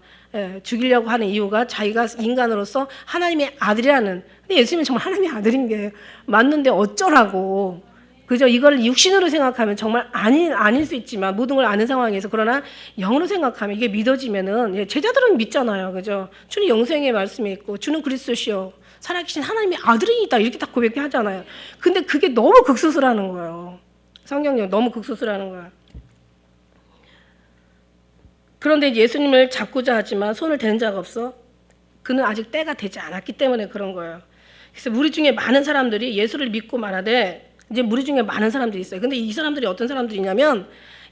죽이려고 하는 이유가 자기가 인간으로서 하나님의 아들이라는. 근데 예수님은 정말 하나님의 아들인 게 맞는데 어쩌라고. 그죠? 이걸 육신으로 생각하면 정말 아닐 수 있지만 모든 걸 아는 상황에서 그러나 영으로 생각하면 이게 믿어지면은 제자들은 믿잖아요. 그죠? 주는 영생의 말씀이 있고 주는 그리스도시요 살아계신 하나님의 아들이다 이렇게 딱 고백하잖아요. 근데 그게 너무 극소수라는 거예요. 성경력 너무 극소수라는 거예요. 그런데 예수님을 잡고자 하지만 손을 대는 자가 없어. 그는 아직 때가 되지 않았기 때문에 그런 거예요. 그래서 우리 중에 많은 사람들이 예수를 믿고 말하되 이제 우리 중에 많은 사람들이 있어요. 근데 이 사람들이 어떤 사람들이냐면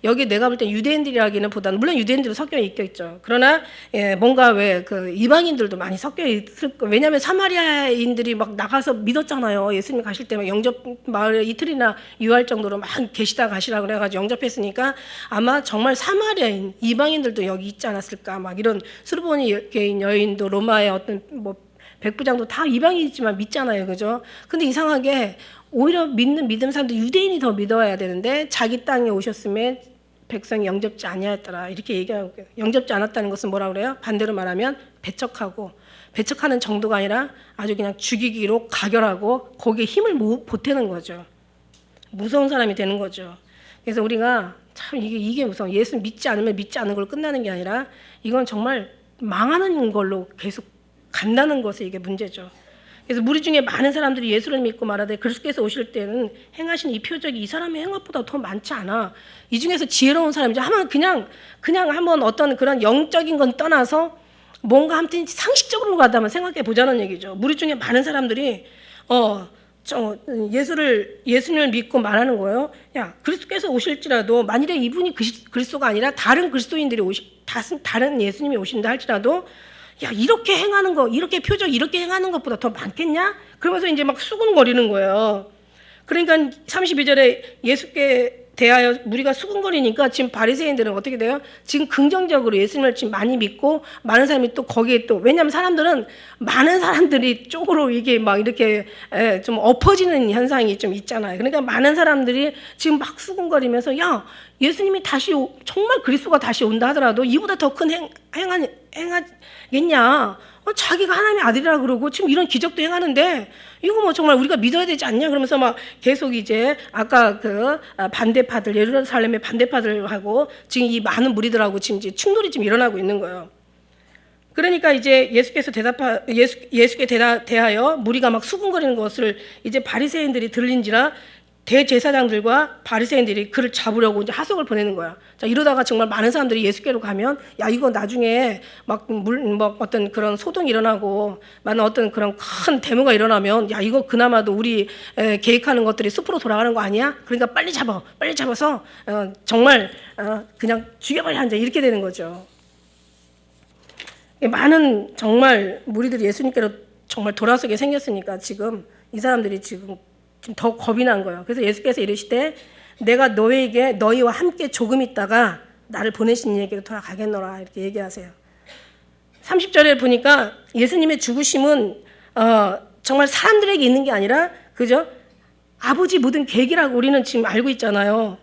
여기 내가 볼 때 유대인들이라기는 보다는 물론 유대인들도 섞여 있겠죠. 그러나 뭔가 왜 그 이방인들도 많이 섞여 있을 거. 왜냐하면 사마리아인들이 막 나가서 믿었잖아요. 예수님 가실 때 막 영접 마을에 이틀이나 유할 정도로 막 계시다 가시라 그래가지고 영접했으니까 아마 정말 사마리아인 이방인들도 여기 있지 않았을까. 막 이런 수르보니 여인도 로마의 어떤 뭐 백부장도 다 이방인이지만 믿잖아요. 그죠? 근데 이상하게 오히려 믿는 사람들 유대인이 더 믿어야 되는데 자기 땅에 오셨음에 백성이 영접지 아니하였더라 이렇게 얘기하고 영접지 않았다는 것은 뭐라 그래요? 반대로 말하면 배척하는 정도가 아니라 아주 그냥 죽이기로 가결하고 거기에 힘을 보태는 거죠. 무서운 사람이 되는 거죠. 그래서 우리가 참 이게 무서워. 예수 믿지 않으면 믿지 않는 걸로 끝나는 게 아니라 이건 정말 망하는 걸로 계속 간다는 것이 이게 문제죠. 그래서 우리 중에 많은 사람들이 예수를 믿고 말하되 그리스도께서 오실 때는 행하신 이 표적이 이 사람의 행업보다 더 많지 않아. 이 중에서 지혜로운 사람이죠. 한번 그냥 한번 어떤 그런 영적인 건 떠나서 뭔가 아무튼 상식적으로 가다만 생각해 보자는 얘기죠. 우리 중에 많은 사람들이 예수님을 믿고 말하는 거예요. 야, 그리스도께서 오실지라도 만일에 이분이 그리스도가 아니라 다른 그리스도인들이 다른 예수님이 오신다 할지라도 야, 이렇게 행하는 거, 이렇게 표적, 이렇게 행하는 것보다 더 많겠냐? 그러면서 이제 막 수군거리는 거예요. 그러니까 32절에 예수께 대하여 무리가 수군거리니까 지금 바리새인들은 어떻게 돼요? 지금 긍정적으로 예수님을 지금 많이 믿고 많은 사람이 또 거기에 또 왜냐하면 사람들은 많은 사람들이 쪽으로 이게 막 이렇게 좀 엎어지는 현상이 좀 있잖아요. 그러니까 많은 사람들이 지금 막 수군거리면서 야, 예수님이 정말 그리스도가 다시 온다 하더라도 이보다 더 큰 행하겠냐? 자기가 하나님의 아들이라 그러고 지금 이런 기적도 행하는데 이거 뭐 정말 우리가 믿어야 되지 않냐? 그러면서 막 계속 이제 아까 그 반대파들 예루살렘의 반대파들하고 지금 이 많은 무리들하고 지금 이제 충돌이 지금 일어나고 있는 거예요. 그러니까 이제 예수께 대하여 무리가 막 수군거리는 것을 이제 바리새인들이 들린지라 대제사장들과 바리새인들이 그를 잡으려고 이제 하석을 보내는 거야. 자, 이러다가 정말 많은 사람들이 예수께로 가면 야 이거 나중에 막 어떤 그런 소동이 일어나고 많은 어떤 그런 큰 데모가 일어나면 야 이거 그나마도 우리 계획하는 것들이 숲으로 돌아가는 거 아니야? 그러니까 빨리 잡아서 정말 그냥 죽여버려 이제 이렇게 되는 거죠. 많은 정말 무리들이 예수님께로 정말 돌아서게 생겼으니까 지금 이 사람들이 지금 더 겁이 난 거예요. 그래서 예수께서 이르시되 내가 너희에게 너희와 함께 조금 있다가 나를 보내신 이에게로 돌아가겠노라 이렇게 얘기하세요. 30절에 보니까 예수님의 죽으심은 정말 사람들에게 있는 게 아니라 그죠? 아버지 모든 계획이라고 우리는 지금 알고 있잖아요.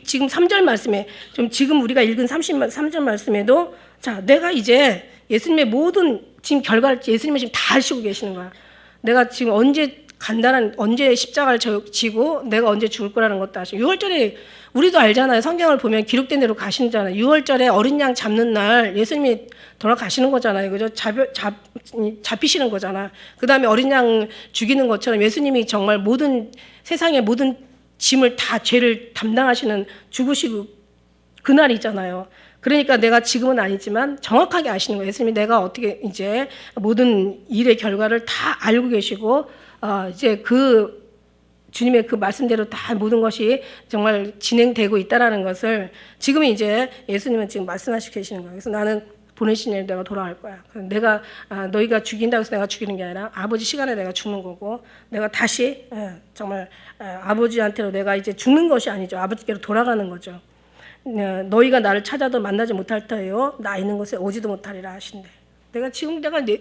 지금 3절 말씀에 지금 우리가 읽은 3절 말씀에도 자 내가 이제 예수님의 모든 지금 결과를 예수님은 지금 다 아시고 계시는 거야. 내가 지금 언제 십자가를 지고 내가 언제 죽을 거라는 것도 아시고 6월절에 우리도 알잖아요. 성경을 보면 기록된 대로 가시잖아요. 6월절에 어린 양 잡는 날 예수님이 돌아가시는 거잖아요. 그죠? 잡히시는 거잖아. 그 다음에 어린 양 죽이는 것처럼 예수님이 정말 세상의 모든 짐을 다 죄를 담당하시는 죽으시고 그날이잖아요. 그러니까 내가 지금은 아니지만 정확하게 아시는 거예요. 예수님이 내가 어떻게 이제 모든 일의 결과를 다 알고 계시고 이제 그 주님의 그 말씀대로 다 모든 것이 정말 진행되고 있다라는 것을 지금 이제 예수님은 지금 말씀하시고 계시는 거예요. 그래서 나는 보내신 일 내가 돌아갈 거야. 내가 너희가 죽인다고 해서 내가 죽이는 게 아니라 아버지 시간에 내가 죽는 거고 내가 다시 정말 아버지한테로 내가 이제 죽는 것이 아니죠. 아버지께로 돌아가는 거죠. 너희가 나를 찾아도 만나지 못할 터예요. 나 있는 곳에 오지도 못하리라 하신대. 내가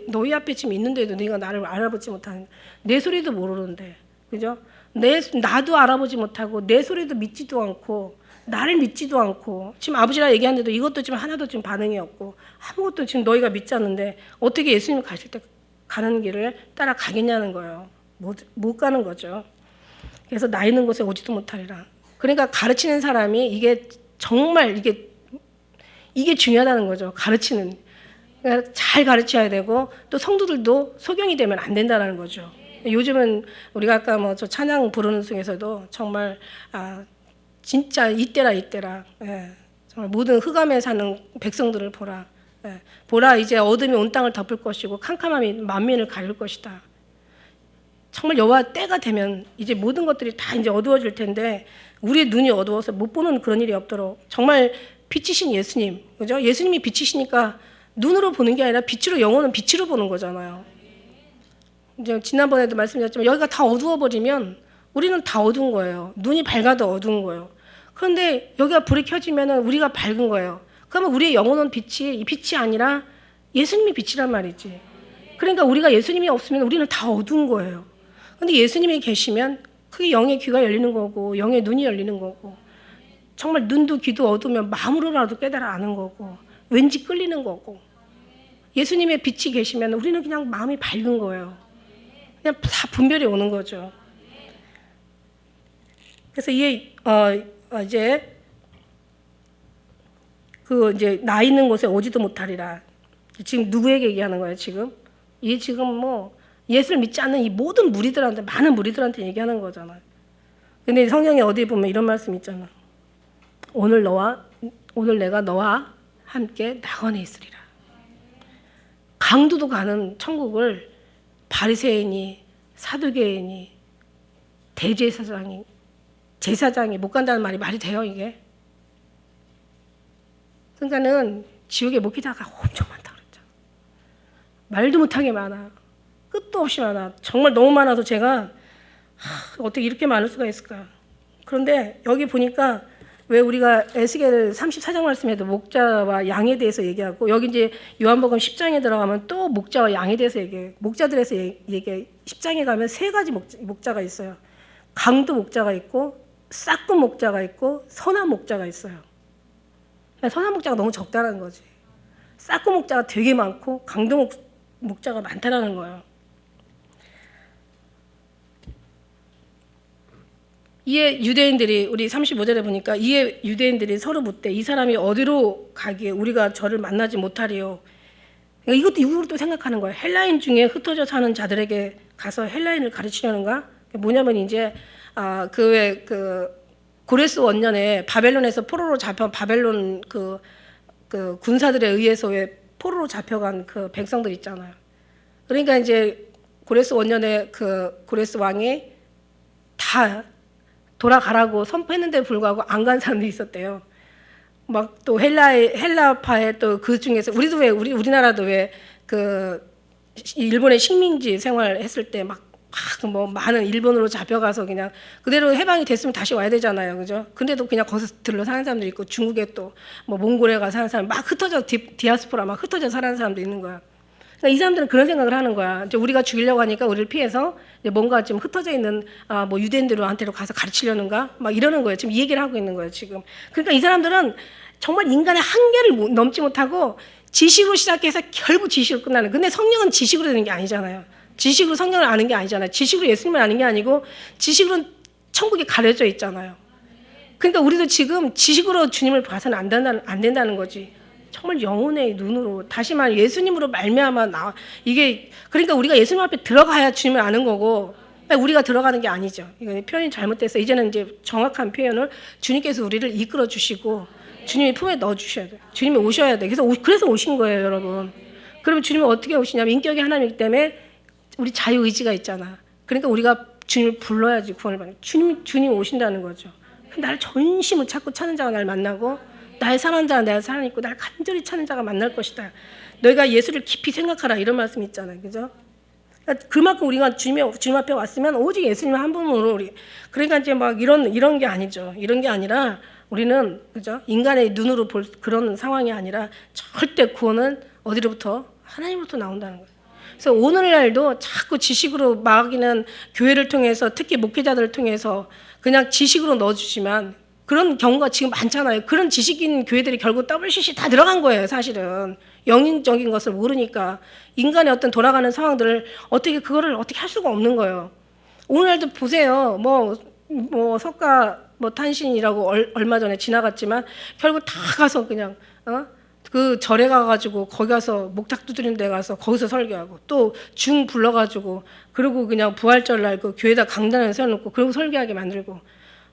너희 앞에 지금 있는데도 네가 나를 알아보지 못하는 내 소리도 모르는데 그죠? 나도 알아보지 못하고 내 소리도 믿지도 않고 나를 믿지도 않고 지금 아버지라 얘기하는데도 이것도 지금 하나도 지금 반응이 없고 아무것도 지금 너희가 믿지 않는데 어떻게 예수님 가실 때 가는 길을 따라가겠냐는 거예요. 못 가는 거죠. 그래서 나 있는 곳에 오지도 못하리라. 그러니까 가르치는 사람이 이게 정말 이게 중요하다는 거죠. 가르치는. 그러니까 잘 가르쳐야 되고 또 성도들도 소경이 되면 안 된다는 거죠. 요즘은 우리가 아까 저 찬양 부르는 중에서도 정말 진짜 이때라 예, 정말 모든 흑암에 사는 백성들을 보라. 예, 보라 이제 어둠이 온 땅을 덮을 것이고 캄캄함이 만민을 가릴 것이다. 정말 여호와 때가 되면 이제 모든 것들이 다 이제 어두워질 텐데 우리의 눈이 어두워서 못 보는 그런 일이 없도록 정말 빛이신 예수님, 그죠? 예수님이 빛이시니까 눈으로 보는 게 아니라 빛으로 영혼은 빛으로 보는 거잖아요. 이제 지난번에도 말씀드렸지만 여기가 다 어두워 버리면 우리는 다 어두운 거예요. 눈이 밝아도 어두운 거예요. 그런데 여기가 불이 켜지면 우리가 밝은 거예요. 그러면 우리의 영혼은 빛이 아니라 예수님이 빛이란 말이지. 그러니까 우리가 예수님이 없으면 우리는 다 어두운 거예요. 그런데 예수님이 계시면 그게 영의 귀가 열리는 거고 영의 눈이 열리는 거고 정말 눈도 귀도 어두우면 마음으로라도 깨달아 아는 거고 왠지 끌리는 거고 예수님의 빛이 계시면 우리는 그냥 마음이 밝은 거예요. 그냥 다 분별이 오는 거죠. 그래서 이게 이제 이제 나 있는 곳에 오지도 못하리라. 지금 누구에게 얘기하는 거예요? 지금 예수를 믿지 않는 이 모든 무리들한테 많은 무리들한테 얘기하는 거잖아요. 근데 성경에 어디 보면 이런 말씀 있잖아. 오늘 내가 너와 함께 낙원에 있으리라. 강도도 가는 천국을 바리새인이 사두개인이 제사장이 못 간다는 말이 돼요 이게? 그러니까는 지옥에 목회자가 엄청 많다 그랬죠. 말도 못하게 많아. 끝도 없이 많아. 정말 너무 많아서 제가 어떻게 이렇게 많을 수가 있을까. 그런데 여기 보니까 왜 우리가 에스겔 34장 말씀에도 목자와 양에 대해서 얘기하고 여기 이제 요한복음 10장에 들어가면 또 목자와 양에 대해서 얘기해. 목자들에서 얘기해. 10장에 가면 세 가지 목자가 있어요. 강도 목자가 있고 싹군 목자가 있고 선한 목자가 있어요. 선한 목자가 너무 적다는 거지. 싹군 목자가 되게 많고 강도 목자가 많다라는 거예요. 이에 유대인들이 우리 35절에 보니까 이에 유대인들이 서로 묻되 이 사람이 어디로 가기에 우리가 저를 만나지 못하리요. 그러니까 이것도 생각하는 거예요. 헬라인 중에 흩어져 사는 자들에게 가서 헬라인을 가르치려는가? 뭐냐면 이제 그 고레스 원년에 바벨론에서 포로로 잡혀 바벨론 그 군사들에 의해서 왜 포로로 잡혀간 그 백성들 있잖아요. 그러니까 이제 고레스 원년에 그 고레스 왕이 다 돌아가라고 선포했는데 불구하고 안 간 사람들이 있었대요. 막 또 헬라파의 또 그 중에서 우리도 왜 우리나라도 왜 그 일본의 식민지 생활했을 때 막 뭐 많은 일본으로 잡혀가서 그냥 그대로 해방이 됐으면 다시 와야 되잖아요, 그죠? 근데도 그냥 거기서 들러 사는 사람들 있고 중국에 또 뭐 몽골에 가 사는 사람 막 흩어져 디아스포라 막 흩어져 사는 사람도 있는 거야. 그러니까 이 사람들은 그런 생각을 하는 거야. 이제 우리가 죽이려고 하니까 우리를 피해서 이제 뭔가 좀 흩어져 있는 뭐 유대인들한테로 가서 가르치려는가 막 이러는 거예요. 지금 이 얘기를 하고 있는 거예요, 지금. 그러니까 이 사람들은 정말 인간의 한계를 넘지 못하고 지식으로 시작해서 결국 지식으로 끝나는. 근데 성령은 지식으로 되는 게 아니잖아요. 지식으로 성령을 아는 게 아니잖아요. 지식으로 예수님을 아는 게 아니고 지식으로는 천국이 가려져 있잖아요. 그러니까 우리도 지금 지식으로 주님을 봐서는 안 된다는 거지. 정말 영혼의 눈으로 다시 말 예수님으로 말미암아 이게 그러니까 우리가 예수님 앞에 들어가야 주님을 아는 거고 우리가 들어가는 게 아니죠. 이거 표현이 잘못돼서 이제는 이제 정확한 표현을 주님께서 우리를 이끌어 주시고 주님의 품에 넣어 주셔야 돼요. 주님이 오셔야 돼. 그래서 오신 거예요, 여러분. 그러면 주님은 어떻게 오시냐면 인격이 하나님이기 때문에 우리 자유 의지가 있잖아. 그러니까 우리가 주님을 불러야지 구원을 받는. 주님 오신다는 거죠. 나를 전심을 찾고 찾는 자가 나를 만나고 나의 사랑하는 자가 나를 사랑했고 나를 간절히 찾는 자가 만날 것이다. 너희가 예수를 깊이 생각하라 이런 말씀 있잖아요, 그죠? 그만큼 우리가 주님 앞에 왔으면 오직 예수님 한 분으로 그러니까 이제 막 이런 게 아니죠. 이런 게 아니라 우리는 그죠? 인간의 눈으로 볼 그런 상황이 아니라 절대 구원은 어디로부터 하나님으로부터 나온다는 거예요. 그래서 오늘날도 자꾸 지식으로 마귀는 교회를 통해서 특히 목회자들을 통해서 그냥 지식으로 넣어주시면 그런 경우가 지금 많잖아요. 그런 지식인 교회들이 결국 WCC 다 들어간 거예요, 사실은. 영적인 것을 모르니까 인간의 어떤 돌아가는 상황들을 그거를 어떻게 할 수가 없는 거예요. 오늘날도 보세요. 뭐 석가 탄신이라고 얼마 전에 지나갔지만 결국 다 가서 그냥 그 절에 가가지고 거기 가서 목탁 두드리는 데 가서 거기서 설교하고 또 중 불러가지고 그리고 그냥 부활절날 그 교회에다 강단을 세워놓고 그리고 설교하게 만들고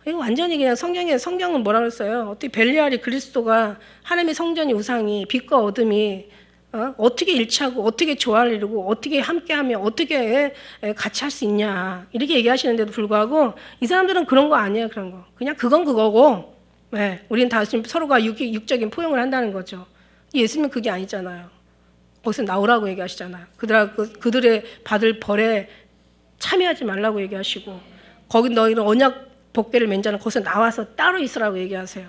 이거 완전히 그냥 성경은 뭐라 그랬어요? 어떻게 벨리알이 그리스도가 하나님의 성전이 우상이 빛과 어둠이 어떻게 일치하고 어떻게 조화를 이루고 어떻게 함께하며 어떻게 같이 할 수 있냐 이렇게 얘기하시는데도 불구하고 이 사람들은 그런 거 아니에요. 그런 거 그냥 그건 그거고 우리는 다 지금 서로가 육적인 포용을 한다는 거죠. 예수님은 그게 아니잖아요. 거기서 나오라고 얘기하시잖아요. 그들의 받을 벌에 참여하지 말라고 얘기하시고 거기 너희는 언약 복대를 맨 자는 거기서 나와서 따로 있으라고 얘기하세요.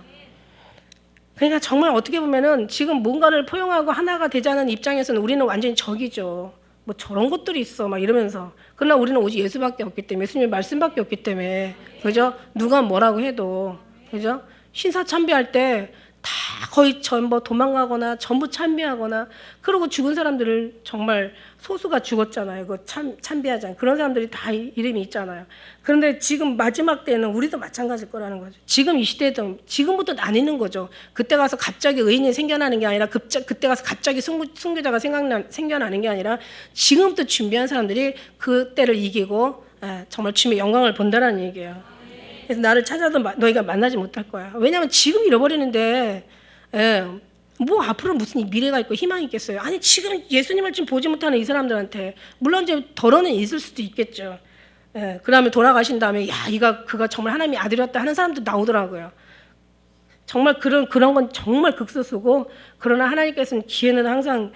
그러니까 정말 어떻게 보면은 지금 뭔가를 포용하고 하나가 되자는 입장에서는 우리는 완전히 적이죠. 뭐 저런 것들이 있어 막 이러면서 그러나 우리는 오직 예수밖에 없기 때문에 예수님의 말씀밖에 없기 때문에 그죠? 누가 뭐라고 해도 그죠? 신사 참배할 때 다 거의 전부 도망가거나 전부 참배하거나 그러고 죽은 사람들을 정말 소수가 죽었잖아요. 그 참배하지 않은 그런 사람들이 다 이름이 있잖아요. 그런데 지금 마지막 때는 우리도 마찬가지일 거라는 거죠. 지금 이 시대도 지금부터 나뉘는 거죠. 그때 가서 갑자기 의인이 생겨나는 게 아니라 그때 가서 갑자기 순교자가 생겨나는 게 아니라 지금부터 준비한 사람들이 그때를 이기고 정말 주님의 영광을 본다라는 얘기예요. 그래서 나를 찾아도 너희가 만나지 못할 거야. 왜냐하면 지금 잃어버리는데 뭐 앞으로 무슨 미래가 있고 희망이 있겠어요. 아니 지금 예수님을 지금 보지 못하는 이 사람들한테 물론 이제 덜어는 있을 수도 있겠죠. 그 다음에 돌아가신 다음에 그가 정말 하나님의 아들이었다 하는 사람도 나오더라고요. 정말 그런 건 정말 극소수고 그러나 하나님께서는 기회는 항상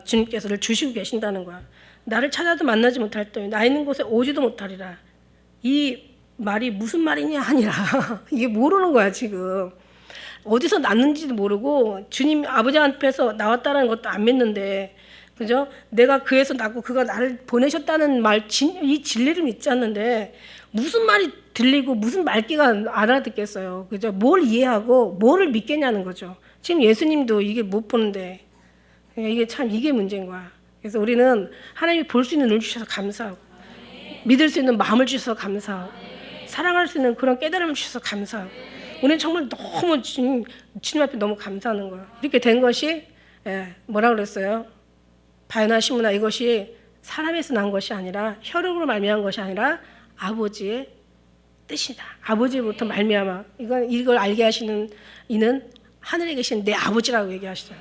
주님께서를 주시고 계신다는 거야. 나를 찾아도 만나지 못할 터니 나 있는 곳에 오지도 못하리라. 이 말이 무슨 말이냐 아니라 이게 모르는 거야 지금. 어디서 났는지도 모르고 주님 아버지 앞에서 나왔다는 것도 안 믿는데 그죠? 내가 그에서 낳고 그가 나를 보내셨다는 이 진리를 믿지 않는데 무슨 말이 들리고 무슨 말귀가 알아듣겠어요. 그죠? 뭘 이해하고 뭐를 믿겠냐는 거죠. 지금 예수님도 이게 못 보는데 이게 문제인 거야. 그래서 우리는 하나님이 볼 수 있는 눈을 주셔서 감사하고 믿을 수 있는 마음을 주셔서 감사하고 사랑할 수 있는 그런 깨달음을 주셔서 감사하고 우리는 정말 너무 주님 앞에 너무 감사하는 거예요. 이렇게 된 것이 뭐라 그랬어요? 바요나 시므나 이것이 사람에서 난 것이 아니라 혈육으로 말미암은 것이 아니라 아버지의 뜻이다. 아버지부터 말미암아 이걸 알게 하시는 이는 하늘에 계신 내 아버지라고 얘기하시죠.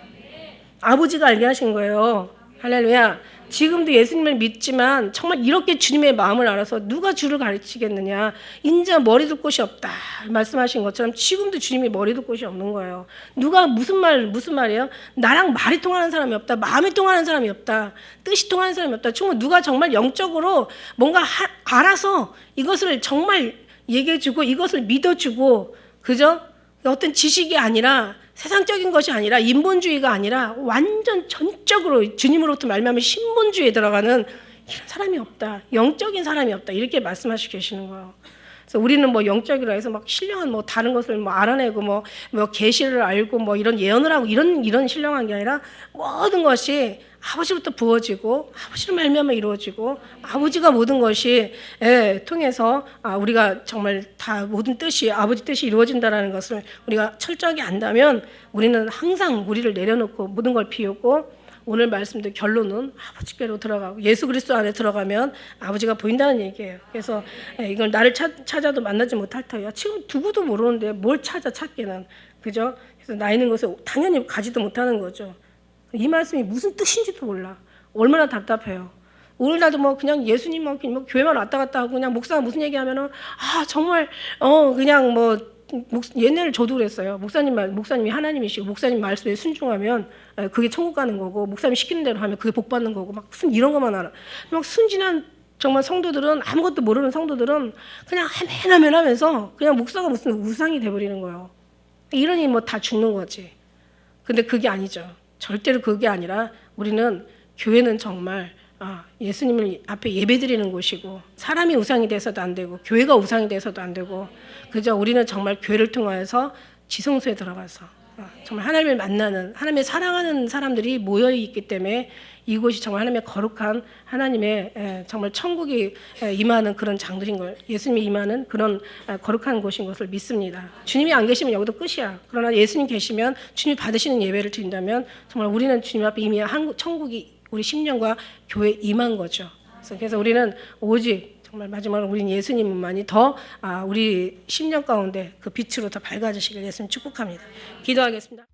아버지가 알게 하신 거예요. 할렐루야. 지금도 예수님을 믿지만 정말 이렇게 주님의 마음을 알아서 누가 주를 가르치겠느냐. 인자 머리둘 곳이 없다 말씀하신 것처럼 지금도 주님이 머리둘 곳이 없는 거예요. 누가 무슨 말이에요? 나랑 말이 통하는 사람이 없다. 마음이 통하는 사람이 없다. 뜻이 통하는 사람이 없다. 정말 누가 정말 영적으로 뭔가 알아서 이것을 정말 얘기해주고 이것을 믿어주고, 그죠? 어떤 지식이 아니라 세상적인 것이 아니라 인본주의가 아니라 완전 전적으로 주님으로부터 말미암아 신본주의에 들어가는 이런 사람이 없다. 영적인 사람이 없다. 이렇게 말씀하시고 계시는 거예요. 그래서 우리는 뭐 영적이라 해서 막 신령한 뭐 다른 것을 뭐 알아내고 뭐 계시를 알고 뭐 이런 예언을 하고 이런 신령한 게 아니라 모든 것이 아버지부터 부어지고 아버지로 말미암아 이루어지고 아버지가 모든 것이 통해서 우리가 정말 다 모든 뜻이 아버지 뜻이 이루어진다라는 것을 우리가 철저하게 안다면 우리는 항상 우리를 내려놓고 모든 걸 비우고 오늘 말씀도 결론은 아버지께로 들어가고 예수 그리스도 안에 들어가면 아버지가 보인다는 얘기예요. 그래서 이걸 나를 찾아도 만나지 못할 터야. 지금 누구도 모르는데 뭘 찾기는, 그죠? 그래서 나 있는 곳에 당연히 가지도 못하는 거죠. 이 말씀이 무슨 뜻인지도 몰라. 얼마나 답답해요. 오늘날도 뭐 그냥 예수님 뭐 교회만 왔다 갔다 하고 그냥 목사가 무슨 얘기하면은 정말 그냥 뭐 옛날에 저도 그랬어요. 목사님이 하나님이시고 목사님 말씀에 순종하면 그게 천국 가는 거고 목사님 시키는 대로 하면 그게 복 받는 거고 막 무슨 이런 것만 알아. 막 순진한 정말 성도들은 아무것도 모르는 성도들은 그냥 하면 하면서 그냥 목사가 무슨 우상이 돼버리는 거예요. 이러니 뭐 다 죽는 거지. 근데 그게 아니죠. 절대로 그게 아니라 우리는 교회는 정말 예수님을 앞에 예배드리는 곳이고 사람이 우상이 돼서도 안 되고 교회가 우상이 돼서도 안 되고, 그저 우리는 정말 교회를 통하여서 지성소에 들어가서 정말 하나님을 만나는, 하나님을 사랑하는 사람들이 모여 있기 때문에 이곳이 정말 하나님의 거룩한 하나님의 정말 천국이 임하는 그런 장들인 걸, 예수님이 임하는 그런 거룩한 곳인 것을 믿습니다. 주님이 안 계시면 여기도 끝이야. 그러나 예수님 계시면 주님이 받으시는 예배를 드린다면 정말 우리는 주님 앞에 이미 천국이 우리 심령과 교회에 임한 거죠. 그래서 우리는 오직 정말 마지막으로 우리는 예수님만이 더 우리 심령 가운데 그 빛으로 더 밝아지시길 예수님 축복합니다. 기도하겠습니다.